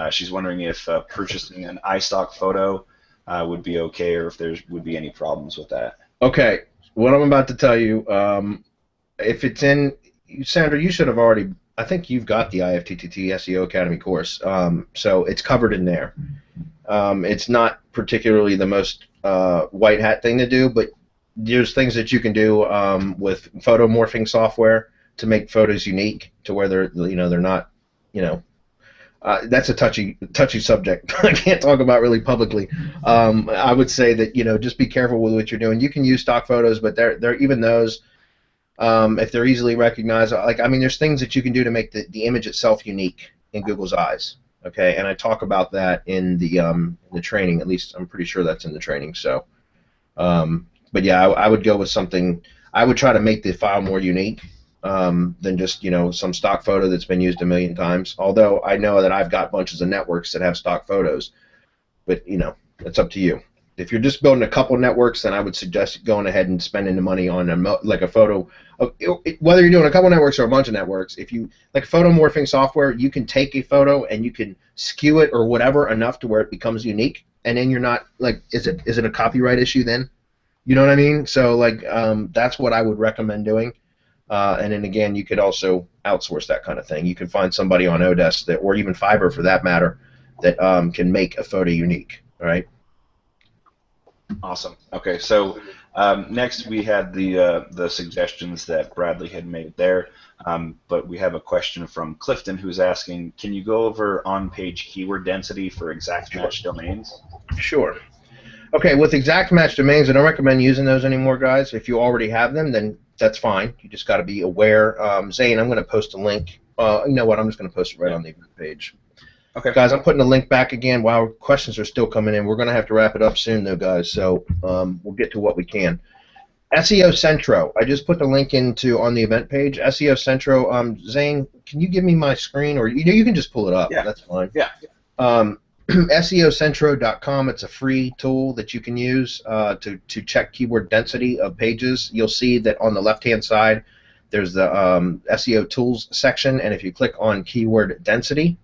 She's wondering if purchasing an iStock photo would be okay, or if there would be any problems with that. Okay, what I'm about to tell you, if it's in, Sandra, you should have already, I think you've got the IFTTT SEO Academy course, so it's covered in there. It's not particularly the most white hat thing to do, but there's things that you can do with photo morphing software to make photos unique to where they're not that's a touchy subject. I can't talk about really publicly. I would say that just be careful with what you're doing. You can use stock photos, but they're even those if they're easily recognized. There's things that you can do to make the image itself unique in Google's eyes. Okay, and I talk about that in the training. At least I'm pretty sure that's in the training. So, but yeah, I would go with something. I would try to make the file more unique than just some stock photo that's been used a million times. Although I know that I've got bunches of networks that have stock photos, but it's up to you. If you're just building a couple networks, then I would suggest going ahead and spending the money on a photo. Whether you're doing a couple networks or a bunch of networks, if you like photo morphing software, you can take a photo and you can skew it or whatever enough to where it becomes unique, and then you're not is it a copyright issue then? You know what I mean? So that's what I would recommend doing. And then again, you could also outsource that kind of thing. You can find somebody on Odesk or even Fiverr for that matter that can make a photo unique. All right. Awesome. Okay, so next we had the suggestions that Bradley had made there, but we have a question from Clifton who's asking, can you go over on-page keyword density for exact match domains? Sure. Okay, with exact match domains, I don't recommend using those anymore, guys. If you already have them, then that's fine. You just got to be aware. Zane, I'm going to post a link. You know what? I'm just going to post it right on the page. Okay. Guys, I'm putting the link back again. Wow, questions are still coming in. We're going to have to wrap it up soon, though, guys, so we'll get to what we can. SEO Centro. I just put the link on the event page. SEO Centro. Zane, can you give me my screen, or you can just pull it up. Yeah. That's fine. Yeah. SEOcentro.com. It's a free tool that you can use to check keyword density of pages. You'll see that on the left-hand side, there's the SEO tools section, and if you click on keyword density,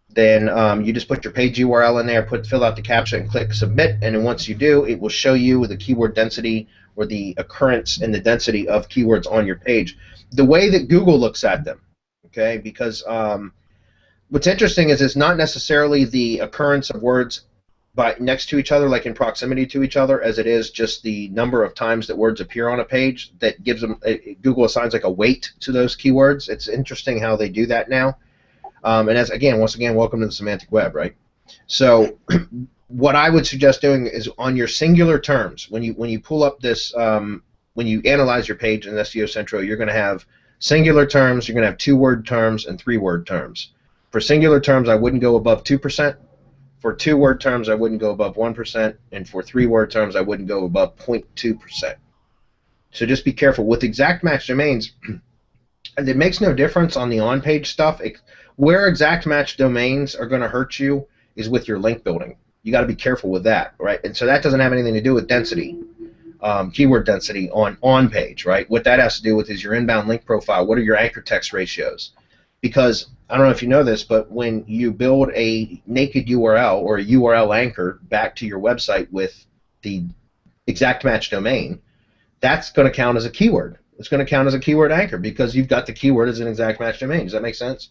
then you just put your page URL in there, fill out the caption, and click submit. And then once you do, it will show you the keyword density or the occurrence and the density of keywords on your page. The way that Google looks at them, okay? Because what's interesting is it's not necessarily the occurrence of words next to each other, like in proximity to each other, as it is just the number of times that words appear on a page that gives them. Google assigns like a weight to those keywords. It's interesting how they do that now. And once again, welcome to the semantic web, right? So what I would suggest doing is on your singular terms, when you pull up this, when you analyze your page in SEO Central, you're going to have Singular terms, you're going to have 2-word terms and 3-word terms. For singular terms, I wouldn't go above 2%. For 2-word terms, I wouldn't go above 1%. And for 3-word terms, I wouldn't go above 0.2%. So just be careful. With exact match domains, it makes no difference on the on-page stuff. Where exact match domains are going to hurt you is with your link building. You got to be careful with that, right? And so that doesn't have anything to do with density, keyword density on page, right? What that has to do with is your inbound link profile. What are your anchor text ratios? Because I don't know if you know this, but when you build a naked URL or a URL anchor back to your website with the exact match domain, that's going to count as a keyword. It's going to count as a keyword anchor because you've got the keyword as an exact match domain. Does that make sense?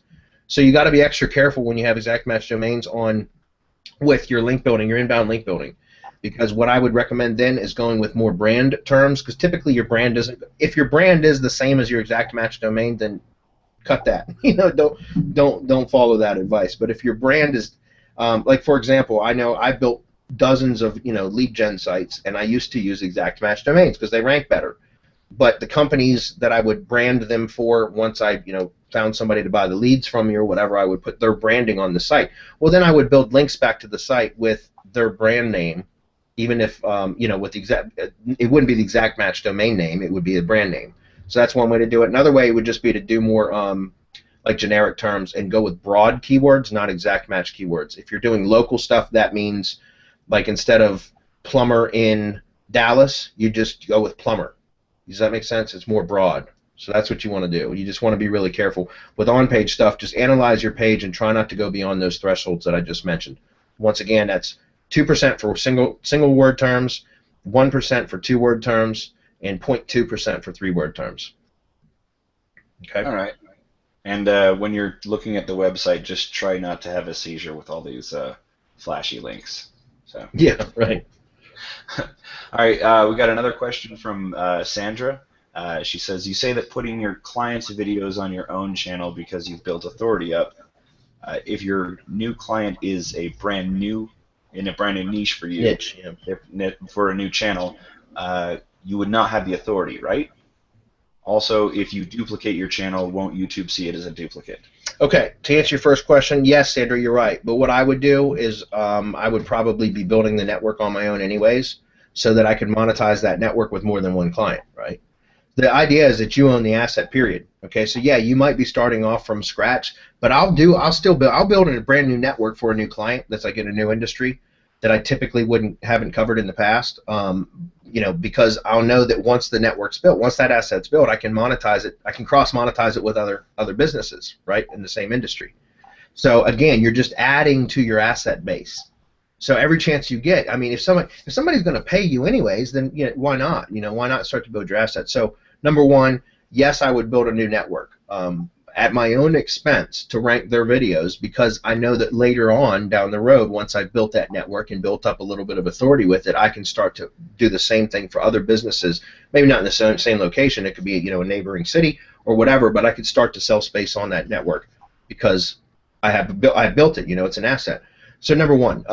So you got to be extra careful when you have exact match domains on with your link building, your inbound link building, because what I would recommend then is going with more brand terms, because typically your brand isn't. If your brand is the same as your exact match domain, then cut that. Don't follow that advice. But if your brand is, like for example, I know I built dozens of lead gen sites, and I used to use exact match domains because they rank better. But the companies that I would brand them for, once I found somebody to buy the leads from me or whatever, I would put their branding on the site. Well, then I would build links back to the site with their brand name, even if with the exact, it wouldn't be the exact match domain name, it would be a brand name. So that's one way to do it. Another way would just be to do more like generic terms and go with broad keywords, not exact match keywords. If you're doing local stuff, that means like instead of plumber in Dallas, you just go with plumber. Does that make sense? It's more broad. So that's what you want to do. You just want to be really careful. With on-page stuff, just analyze your page and try not to go beyond those thresholds that I just mentioned. Once again, that's 2% for single word terms, 1% for 2-word terms, and 0.2% for 3-word terms. Okay? All right. And when you're looking at the website, just try not to have a seizure with all these flashy links. So. Yeah, right. All right, we got another question from Sandra. She says, you say that putting your clients' videos on your own channel because you've built authority up. If your new client is in a brand new niche for you, niche, yeah. For a new channel, you would not have the authority, right? Also, if you duplicate your channel, won't YouTube see it as a duplicate? Okay, to answer your first question, yes, Sandra, you're right. But what I would do is I would probably be building the network on my own anyways, so that I can monetize that network with more than one client, right? The idea is that you own the asset, period. Okay, so yeah, you might be starting off from scratch, but I'll build a brand new network for a new client that's like in a new industry that I typically haven't covered in the past. Because I'll know that once the network's built, once that asset's built, I can monetize it. I can cross monetize it with other businesses, right, in the same industry. So again, you're just adding to your asset base. So every chance you get, I mean, if somebody's going to pay you anyways, then why not? Why not start to build your assets? So number one, yes, I would build a new network at my own expense to rank their videos, because I know that later on down the road, once I've built that network and built up a little bit of authority with it, I can start to do the same thing for other businesses. Maybe not in the same location. It could be a neighboring city or whatever, but I could start to sell space on that network because I built it. It's an asset. So number one.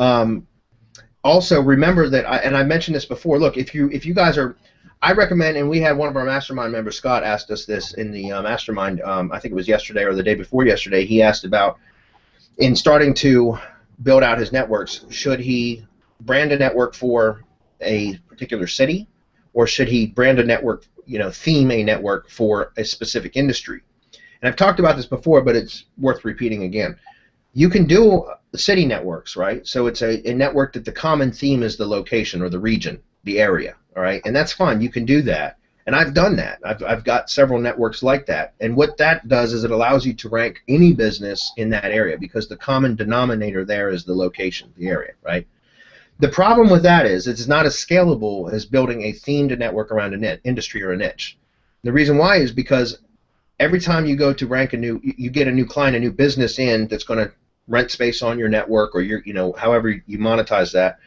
Also remember that, and I mentioned this before. Look, if you guys are, I recommend, and we had one of our mastermind members, Scott, asked us this in the mastermind. I think it was yesterday or the day before yesterday. He asked about, in starting to build out his networks, should he brand a network for a particular city, or should he brand a network, theme a network for a specific industry? And I've talked about this before, but it's worth repeating again. You can do city networks, right? So it's a network that the common theme is the location or the region, the area, all right? And that's fine. You can do that. And I've done that. I've got several networks like that. And what that does is it allows you to rank any business in that area because the common denominator there is the location, the area, right? The problem with that is it's not as scalable as building a themed network around an industry or a niche. The reason why is because every time you go to rank you get a new client, a new business in that's going to rent space on your network, or however you monetize that,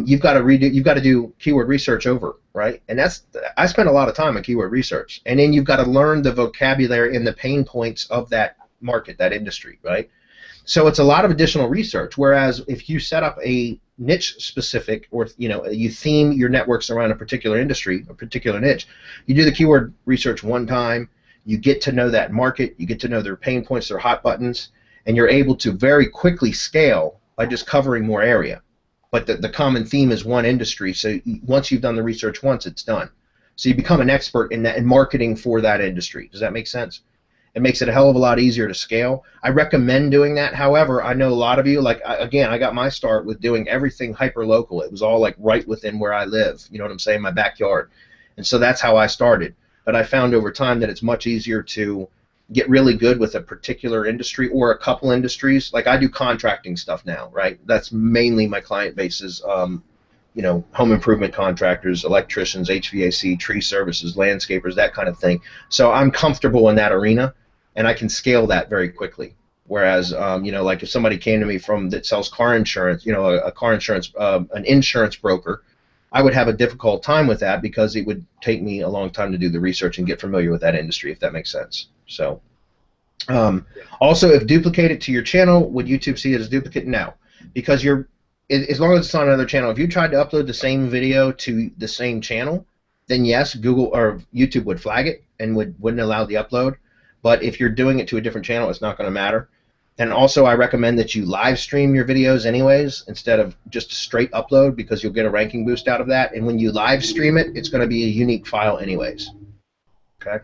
you've got to do keyword research over, right? And I spend a lot of time on keyword research, and then you've got to learn the vocabulary and the pain points of that market, that industry, right? So it's a lot of additional research. Whereas if you set up a niche specific, or you theme your networks around a particular industry, a particular niche, you do the keyword research one time. You get to know that market, you get to know their pain points, their hot buttons, and you're able to very quickly scale by just covering more area. But the common theme is one industry, so once you've done the research once, it's done. So you become an expert in that, in marketing for that industry. Does that make sense? It makes it a hell of a lot easier to scale. I recommend doing that. However, I know a lot of you, like, again, I got my start with doing everything hyper-local. It was all like right within where I live, you know what I'm saying, my backyard. And so that's how I started. But I found over time that it's much easier to get really good with a particular industry or a couple industries. Like I do contracting stuff now, right? That's mainly my client base is, you know, home improvement contractors, electricians, HVAC, tree services, landscapers, that kind of thing. So I'm comfortable in that arena, and I can scale that very quickly. Whereas, you know, like if somebody came to me that sells car insurance, you know, a car insurance, an insurance broker, I would have a difficult time with that because it would take me a long time to do the research and get familiar with that industry, if that makes sense. So, also, if duplicated to your channel, would YouTube see it as duplicate? No, because as long as it's on another channel. If you tried to upload the same video to the same channel, then yes, Google or YouTube would flag it and wouldn't allow the upload. But if you're doing it to a different channel, it's not going to matter. And also, I recommend that you live stream your videos anyways instead of just a straight upload, because you'll get a ranking boost out of that. And when you live stream it, it's going to be a unique file anyways. Okay.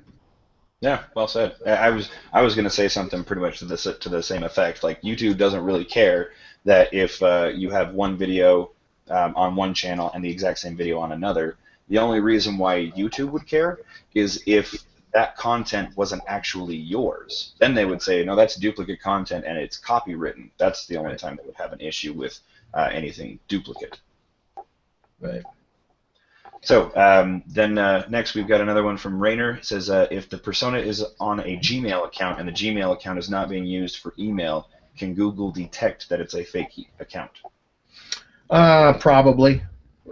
Yeah, well said. I was going to say something pretty much to the same effect. Like YouTube doesn't really care that if you have one video on one channel and the exact same video on another. The only reason why YouTube would care is if that content wasn't actually yours. Then they would say, no, that's duplicate content and it's copywritten. That's the only time they would have an issue with anything duplicate. Right. So then next we've got another one from Rainer. It says, if the persona is on a Gmail account and the Gmail account is not being used for email, can Google detect that it's a fake account? Probably.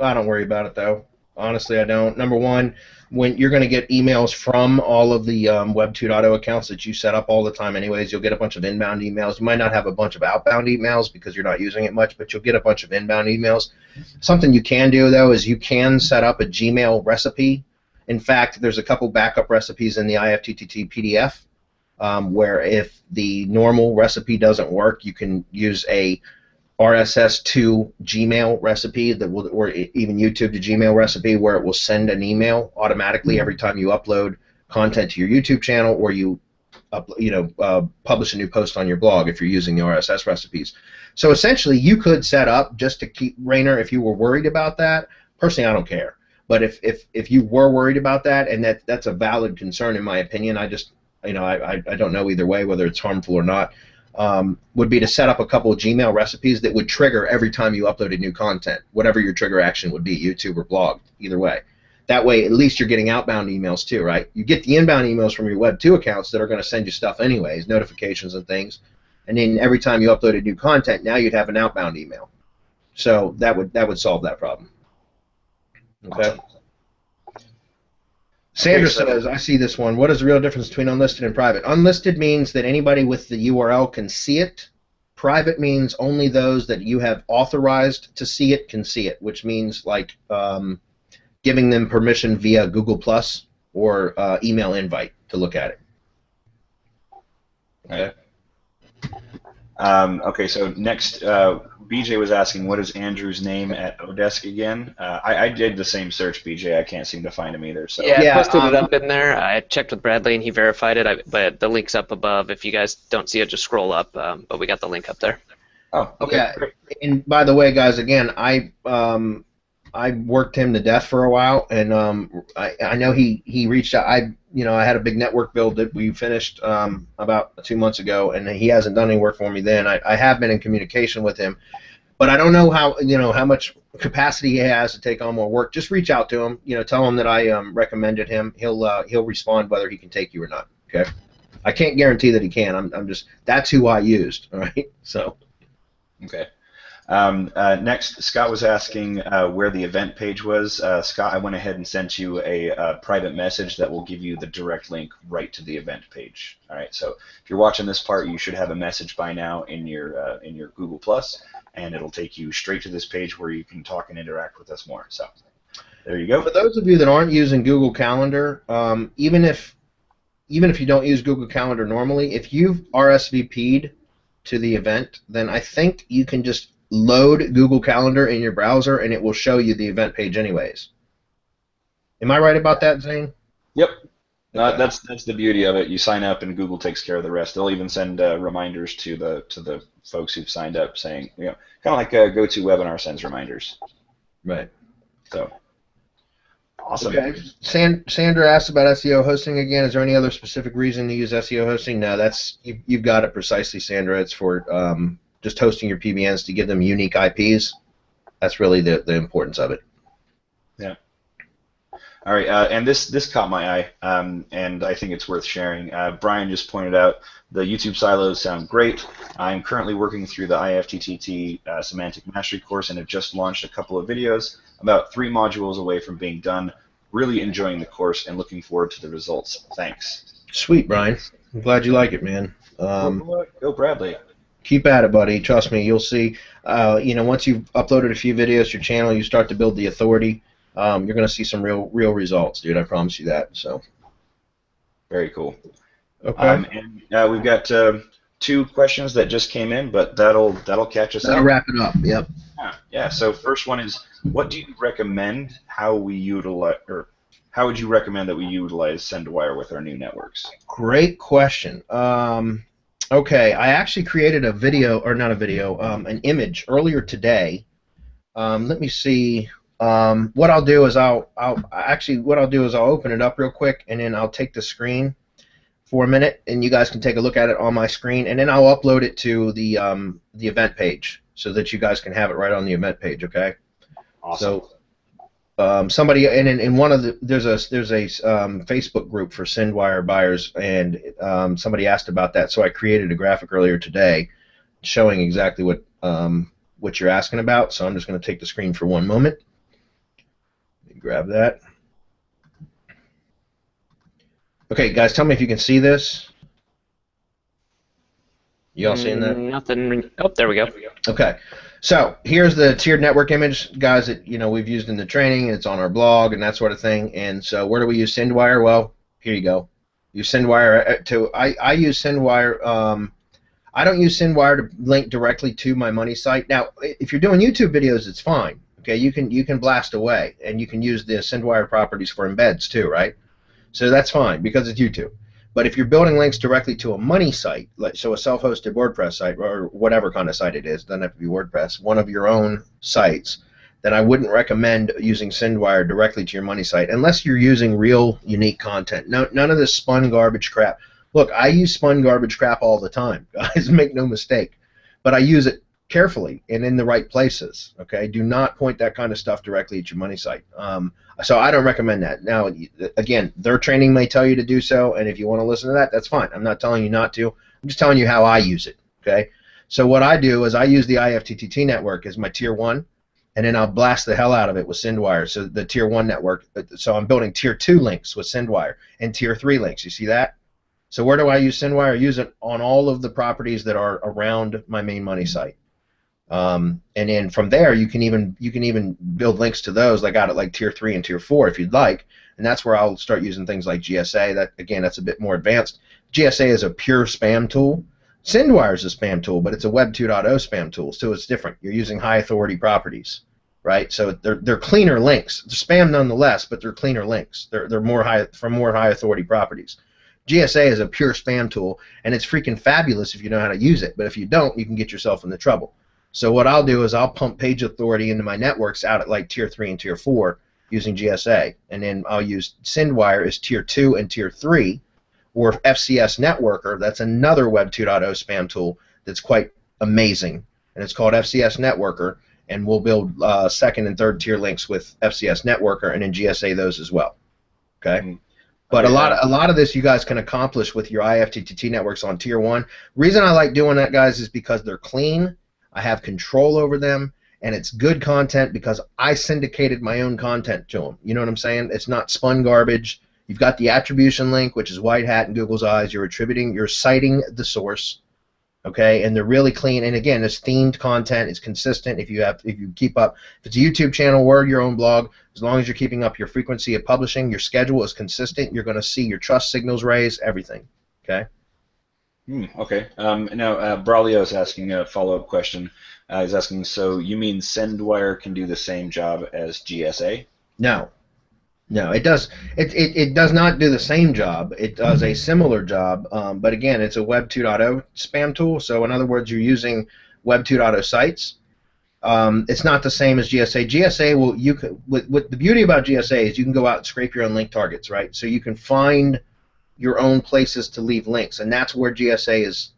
I don't worry about it, though. Honestly, I don't. Number one, when you're going to get emails from all of the Web 2.0 accounts that you set up all the time anyways, you'll get a bunch of inbound emails. You might not have a bunch of outbound emails because you're not using it much, but you'll get a bunch of inbound emails. Something you can do, though, is you can set up a Gmail recipe. In fact, there's a couple backup recipes in the IFTTT PDF where if the normal recipe doesn't work, you can use a RSS to Gmail recipe that will, or even YouTube to Gmail recipe, where it will send an email automatically every time you upload content to your YouTube channel or you publish a new post on your blog if you're using the RSS recipes. So essentially, you could set up just to keep Rainer if you were worried about that. Personally, I don't care, but if you were worried about that, and that's a valid concern in my opinion, I just I don't know either way whether it's harmful or not. Would be to set up a couple of Gmail recipes that would trigger every time you uploaded new content, whatever your trigger action would be, YouTube or blog, either way. That way, at least you're getting outbound emails too, right? You get the inbound emails from your Web 2 accounts that are going to send you stuff anyways, notifications and things, and then every time you uploaded new content, now you'd have an outbound email. So that would solve that problem. Okay. Sandra says, I see this one. What is the real difference between unlisted and private? Unlisted means that anybody with the URL can see it. Private means only those that you have authorized to see it can see it, which means like giving them permission via Google Plus or email invite to look at it. Okay. Okay, so next, BJ was asking, what is Andrew's name at Odesk again? I did the same search, BJ. I can't seem to find him either. So. Yeah, I posted it up in there. I checked with Bradley, and he verified it, but the link's up above. If you guys don't see it, just scroll up, but we got the link up there. Oh, okay. Yeah, and by the way, guys, again, I worked him to death for a while, and I know he reached out. I had a big network build that we finished about 2 months ago, and he hasn't done any work for me then. I have been in communication with him, but I don't know how much capacity he has to take on more work. Just reach out to him. Tell him that I recommended him. He'll respond whether he can take you or not. Okay. I can't guarantee that he can. I'm just that's who I used. All right. So. Okay. Next, Scott was asking where the event page was. Scott, I went ahead and sent you a private message that will give you the direct link right to the event page. All right, so if you're watching this part, you should have a message by now in your Google Plus, and it'll take you straight to this page where you can talk and interact with us more. So there you go. For those of you that aren't using Google Calendar, even if even if you don't use Google Calendar normally, if you've RSVP'd to the event, then I think you can just load Google Calendar in your browser and it will show you the event page anyways. Am I right about that, Zane? Yep. Okay. That's the beauty of it. You sign up and Google takes care of the rest. They'll even send reminders to the folks who've signed up, saying, kind of like GoToWebinar sends reminders. Right. So awesome. Okay. Sandra asked about SEO hosting again. Is there any other specific reason to use SEO hosting? No, that's you've got it precisely, Sandra. It's for just hosting your PBNs to give them unique IPs. That's really the importance of it. Yeah. All right, and this caught my eye, and I think it's worth sharing. Brian just pointed out the YouTube silos sound great. I'm currently working through the IFTTT Semantic Mastery course and have just launched a couple of videos, about 3 modules away from being done. Really enjoying the course and looking forward to the results. Thanks. Sweet, Brian. I'm glad you like it, man. Go Bradley. Keep at it, buddy. Trust me, you'll see. Once you've uploaded a few videos to your channel, you start to build the authority. You're going to see some real results, dude. I promise you that. So. Very cool. Okay. And we've got 2 questions that just came in, but that'll catch us That'll up. wrap it up. Yep. Yeah. So first one is, what do you recommend? How would you recommend that we utilize SendWire with our new networks? Great question. Okay, I actually created a video, or not a video, an image earlier today. Let me see. What I'll do is I'll open it up real quick, and then I'll take the screen for a minute, and you guys can take a look at it on my screen, and then I'll upload it to the event page so that you guys can have it right on the event page. Okay. Awesome. So somebody in one of the there's a Facebook group for SendWire buyers, and somebody asked about that, so I created a graphic earlier today showing exactly what you're asking about. So I'm just going to take the screen for one moment. Let me grab that. Okay, guys, tell me if you can see this. You all seeing that? Nothing. Oh, there we go. Okay. So here's the tiered network image, guys, that we've used in the training. It's on our blog and that sort of thing. And so where do we use SendWire? Well, here you go. Use SendWire to. I use SendWire. I don't use SendWire to link directly to my money site. Now, if you're doing YouTube videos, it's fine. Okay, you can blast away, and you can use the SendWire properties for embeds too, right? So that's fine because it's YouTube. But if you're building links directly to a money site, so a self-hosted WordPress site or whatever kind of site it is, doesn't have to be WordPress, one of your own sites, then I wouldn't recommend using SendWire directly to your money site unless you're using real unique content. No, none of this spun garbage crap. Look, I use spun garbage crap all the time, guys, make no mistake. But I use it carefully and in the right places, okay? Do not point that kind of stuff directly at your money site. So I don't recommend that. Now, again, their training may tell you to do so, and if you want to listen to that, that's fine. I'm not telling you not to. I'm just telling you how I use it, okay? So what I do is I use the IFTTT network as my tier 1, and then I'll blast the hell out of it with SendWire, so the tier 1 network. So I'm building tier 2 links with SendWire and tier 3 links. You see that? So where do I use SendWire? I use it on all of the properties that are around my main money site. And then from there, you can even build links to those. I got it like tier 3 and tier 4 if you'd like, and that's where I'll start using things like GSA. That again, that's a bit more advanced. GSA is a pure spam tool. SendWire is a spam tool, but it's a Web 2.0 spam tool, so it's different. You're using high authority properties, right? So they're cleaner links. They're spam nonetheless, but they're cleaner links. They're more high authority properties. GSA is a pure spam tool, and it's freaking fabulous if you know how to use it. But if you don't, you can get yourself into trouble. So what I'll do is I'll pump page authority into my networks out at like tier 3 and tier 4 using GSA, and then I'll use SendWire as tier 2 and tier 3, or FCS Networker. That's another Web 2.0 spam tool that's quite amazing, and it's called FCS Networker, and we'll build second and third tier links with FCS Networker and then GSA those as well. Okay. But a lot of this you guys can accomplish with your IFTTT networks on tier 1. Reason I like doing that, guys, is because they're clean. I have control over them, and it's good content because I syndicated my own content to them. You know what I'm saying? It's not spun garbage. You've got the attribution link, which is white hat in Google's eyes. You're citing the source, Okay, and they're really clean. And again, it's themed content. It's consistent. If you keep up, if it's a YouTube channel or your own blog, as long as you're keeping up your frequency of publishing, your schedule is consistent. You're going to see your trust signals raise, everything. Okay. Okay. Now, Braulio is asking a follow-up question. He's asking, so you mean SendWire can do the same job as GSA? No. No, it does. It does not do the same job. It does a similar job, but again, it's a Web 2.0 spam tool. So in other words, you're using Web 2.0 sites. It's not the same as GSA. GSA will what the beauty about GSA is you can go out and scrape your own link targets, right? So you can find your own places to leave links, and that's where GSA is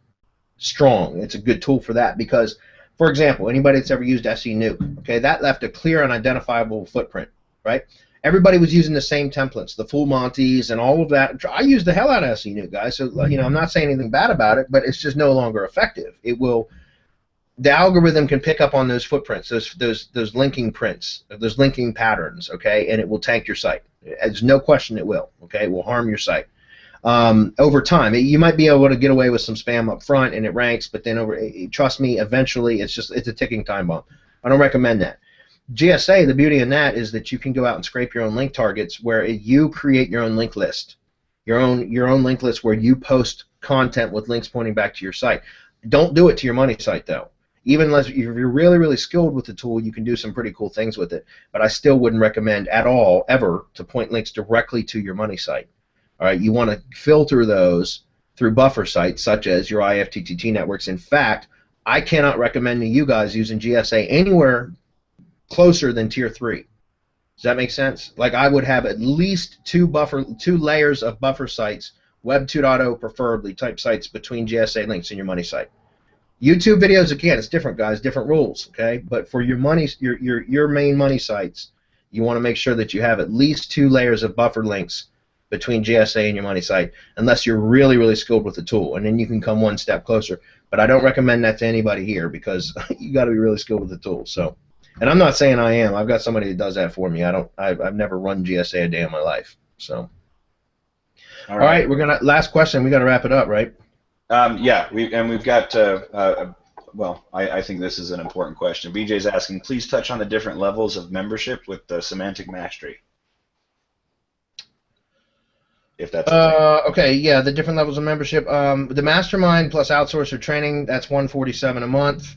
strong. It's a good tool for that because, for example, anybody that's ever used SE Nuke, okay, that left a clear and identifiable footprint, right? Everybody was using the same templates, the full Monties and all of that. I used the hell out of SE Nuke, guys. So I'm not saying anything bad about it, but it's just no longer effective. The algorithm can pick up on those footprints, those linking prints, those linking patterns, okay, and it will tank your site. There's no question it will, okay. It will harm your site. Over time, you might be able to get away with some spam up front and it ranks, but then trust me, eventually it's a ticking time bomb. I don't recommend that. GSA, the beauty in that is that you can go out and scrape your own link targets where you create your own link list, your own link list where you post content with links pointing back to your site. Don't do it to your money site though. Even if you're really, really skilled with the tool, you can do some pretty cool things with it. But I still wouldn't recommend at all ever to point links directly to your money site. All right, you want to filter those through buffer sites such as your IFTTT networks. In fact, I cannot recommend to you guys using GSA anywhere closer than tier 3. Does that make sense? Like I would have at least two layers of buffer sites, Web 2.0 preferably type sites between GSA links and your money site. YouTube videos, again, it's different, guys, different rules, okay? But for your main money sites, you want to make sure that you have at least 2 layers of buffer links between GSA and your money site, unless you're really, really skilled with the tool, and then you can come one step closer. But I don't recommend that to anybody here because you got to be really skilled with the tool. So. And I'm not saying I am. I've got somebody that does that for me. I've never run GSA a day in my life. So. All right. Last question. We got to wrap it up, right? Yeah. We've got. Well, I think this is an important question. BJ's asking, please touch on the different levels of membership with the Semantic Mastery. If that's okay, yeah, the different levels of membership. The Mastermind plus outsourcer training, that's $147 a month.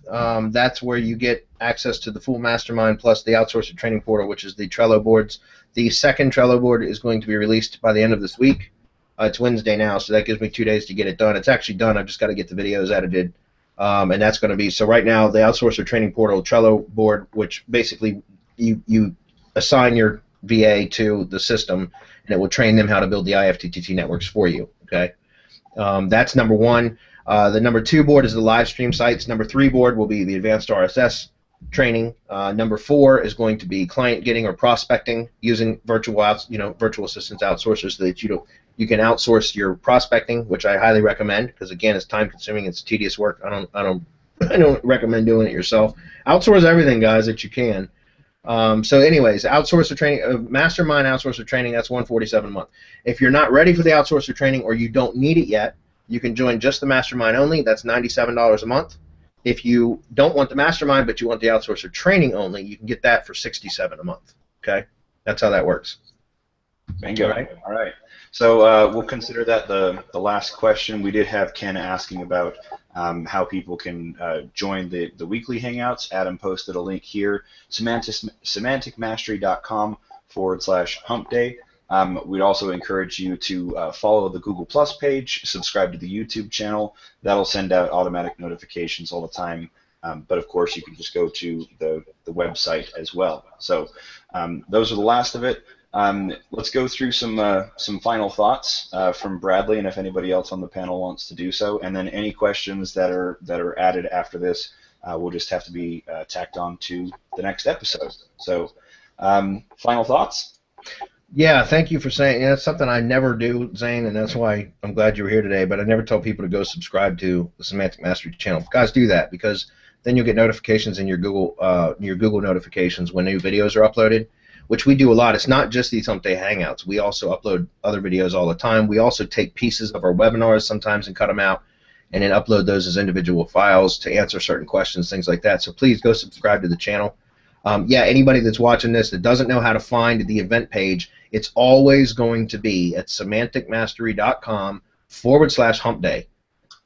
That's where you get access to the full Mastermind plus the outsourcer training portal, which is the Trello boards. The second Trello board is going to be released by the end of this week. It's Wednesday now, so that gives me 2 days to get it done. It's actually done. I've just got to get the videos edited, and that's going to be so. Right now, the outsourcer training portal Trello board, which basically you assign your VA to the system, and it will train them how to build the IFTTT networks for you. Okay, that's number 1. The number 2 board is the live stream sites. Number 3 board will be the advanced RSS training. Number 4 is going to be client getting or prospecting using virtual assistants outsourcers so that you can outsource your prospecting, which I highly recommend because again, it's time consuming, it's tedious work. I don't recommend doing it yourself. Outsource everything, guys, that you can. So anyways, outsourcer training, Mastermind outsourcer training, that's $147 a month. If you're not ready for the outsourcer training or you don't need it yet, you can join just the Mastermind only. That's $97 a month. If you don't want the Mastermind but you want the outsourcer training only, you can get that for $67 a month. Okay, that's how that works. Bingo. All right. So we'll consider that the last question. We did have Ken asking about how people can join the weekly Hangouts. Adam posted a link here, semanticmastery.com/hump day. We'd also encourage you to follow the Google Plus page, subscribe to the YouTube channel. That'll send out automatic notifications all the time. But of course, you can just go to the website as well. So those are the last of it. Let's go through some final thoughts from Bradley, and if anybody else on the panel wants to do so, and then any questions that are added after this will just have to be tacked on to the next episode. So, final thoughts? Yeah, thank you for saying. Yeah, that's something I never do, Zane, and that's why I'm glad you were here today. But I never tell people to go subscribe to the Semantic Mastery channel. Guys, do that because then you'll get notifications in your Google notifications when new videos are uploaded, which we do a lot. It's not just these Hump Day Hangouts. We also upload other videos all the time. We also take pieces of our webinars sometimes and cut them out. and then upload those as individual files to answer certain questions, things like that. So please go subscribe to the channel. Yeah, anybody that's watching this that doesn't know how to find the event page, it's always going to be at semanticmastery.com/hump day.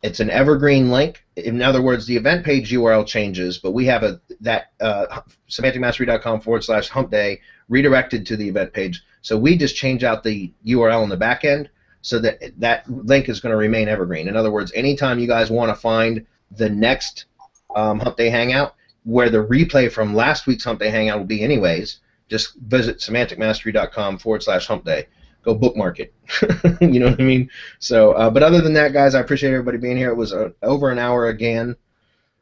It's an evergreen link. In other words, the event page URL changes, but we have semanticmastery.com/hump day redirected to the event page. So we just change out the URL on the back end so that that link is going to remain evergreen. In other words, anytime you guys want to find the next Hump Day Hangout, where the replay from last week's Hump Day Hangout will be anyways, just visit semanticmastery.com/hump day. Go bookmark it. You know what I mean? So, but other than that, guys, I appreciate everybody being here. It was over an hour again.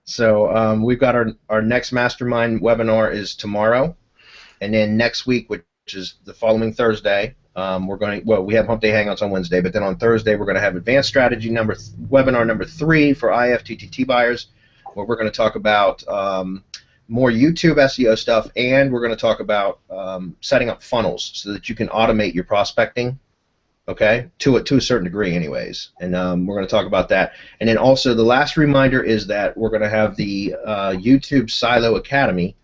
So we've got our next mastermind webinar is tomorrow, and then next week, which is the following Thursday, we have Hump Day Hangouts on Wednesday, but then on Thursday we're going to have Advanced Strategy webinar number 3 for IFTTT buyers, where we're going to talk about more YouTube SEO stuff, and we're going to talk about setting up funnels so that you can automate your prospecting, okay, to a certain degree anyways, and we're going to talk about that. And then also the last reminder is that we're going to have the YouTube Silo Academy.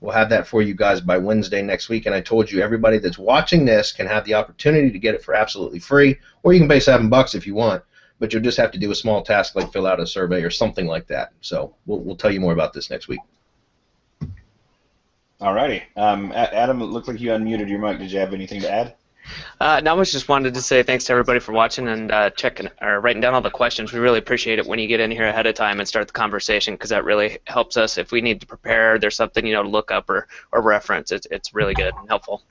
We'll have that for you guys by Wednesday next week, and I told you everybody that's watching this can have the opportunity to get it for absolutely free, or you can pay $7 if you want, but you'll just have to do a small task like fill out a survey or something like that. So we'll tell you more about this next week. Alrighty. Adam, it looked like you unmuted your mic. Did you have anything to add? No, I just wanted to say thanks to everybody for watching and writing down all the questions. We really appreciate it when you get in here ahead of time and start the conversation, because that really helps us if we need to prepare. There's something to look up or reference. It's really good and helpful.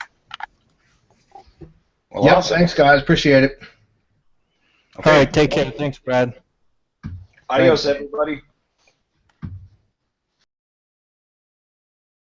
Well, yep, awesome. Thanks, guys. Appreciate it. Okay. All right, take care. Thanks, Brad. Adios, everybody.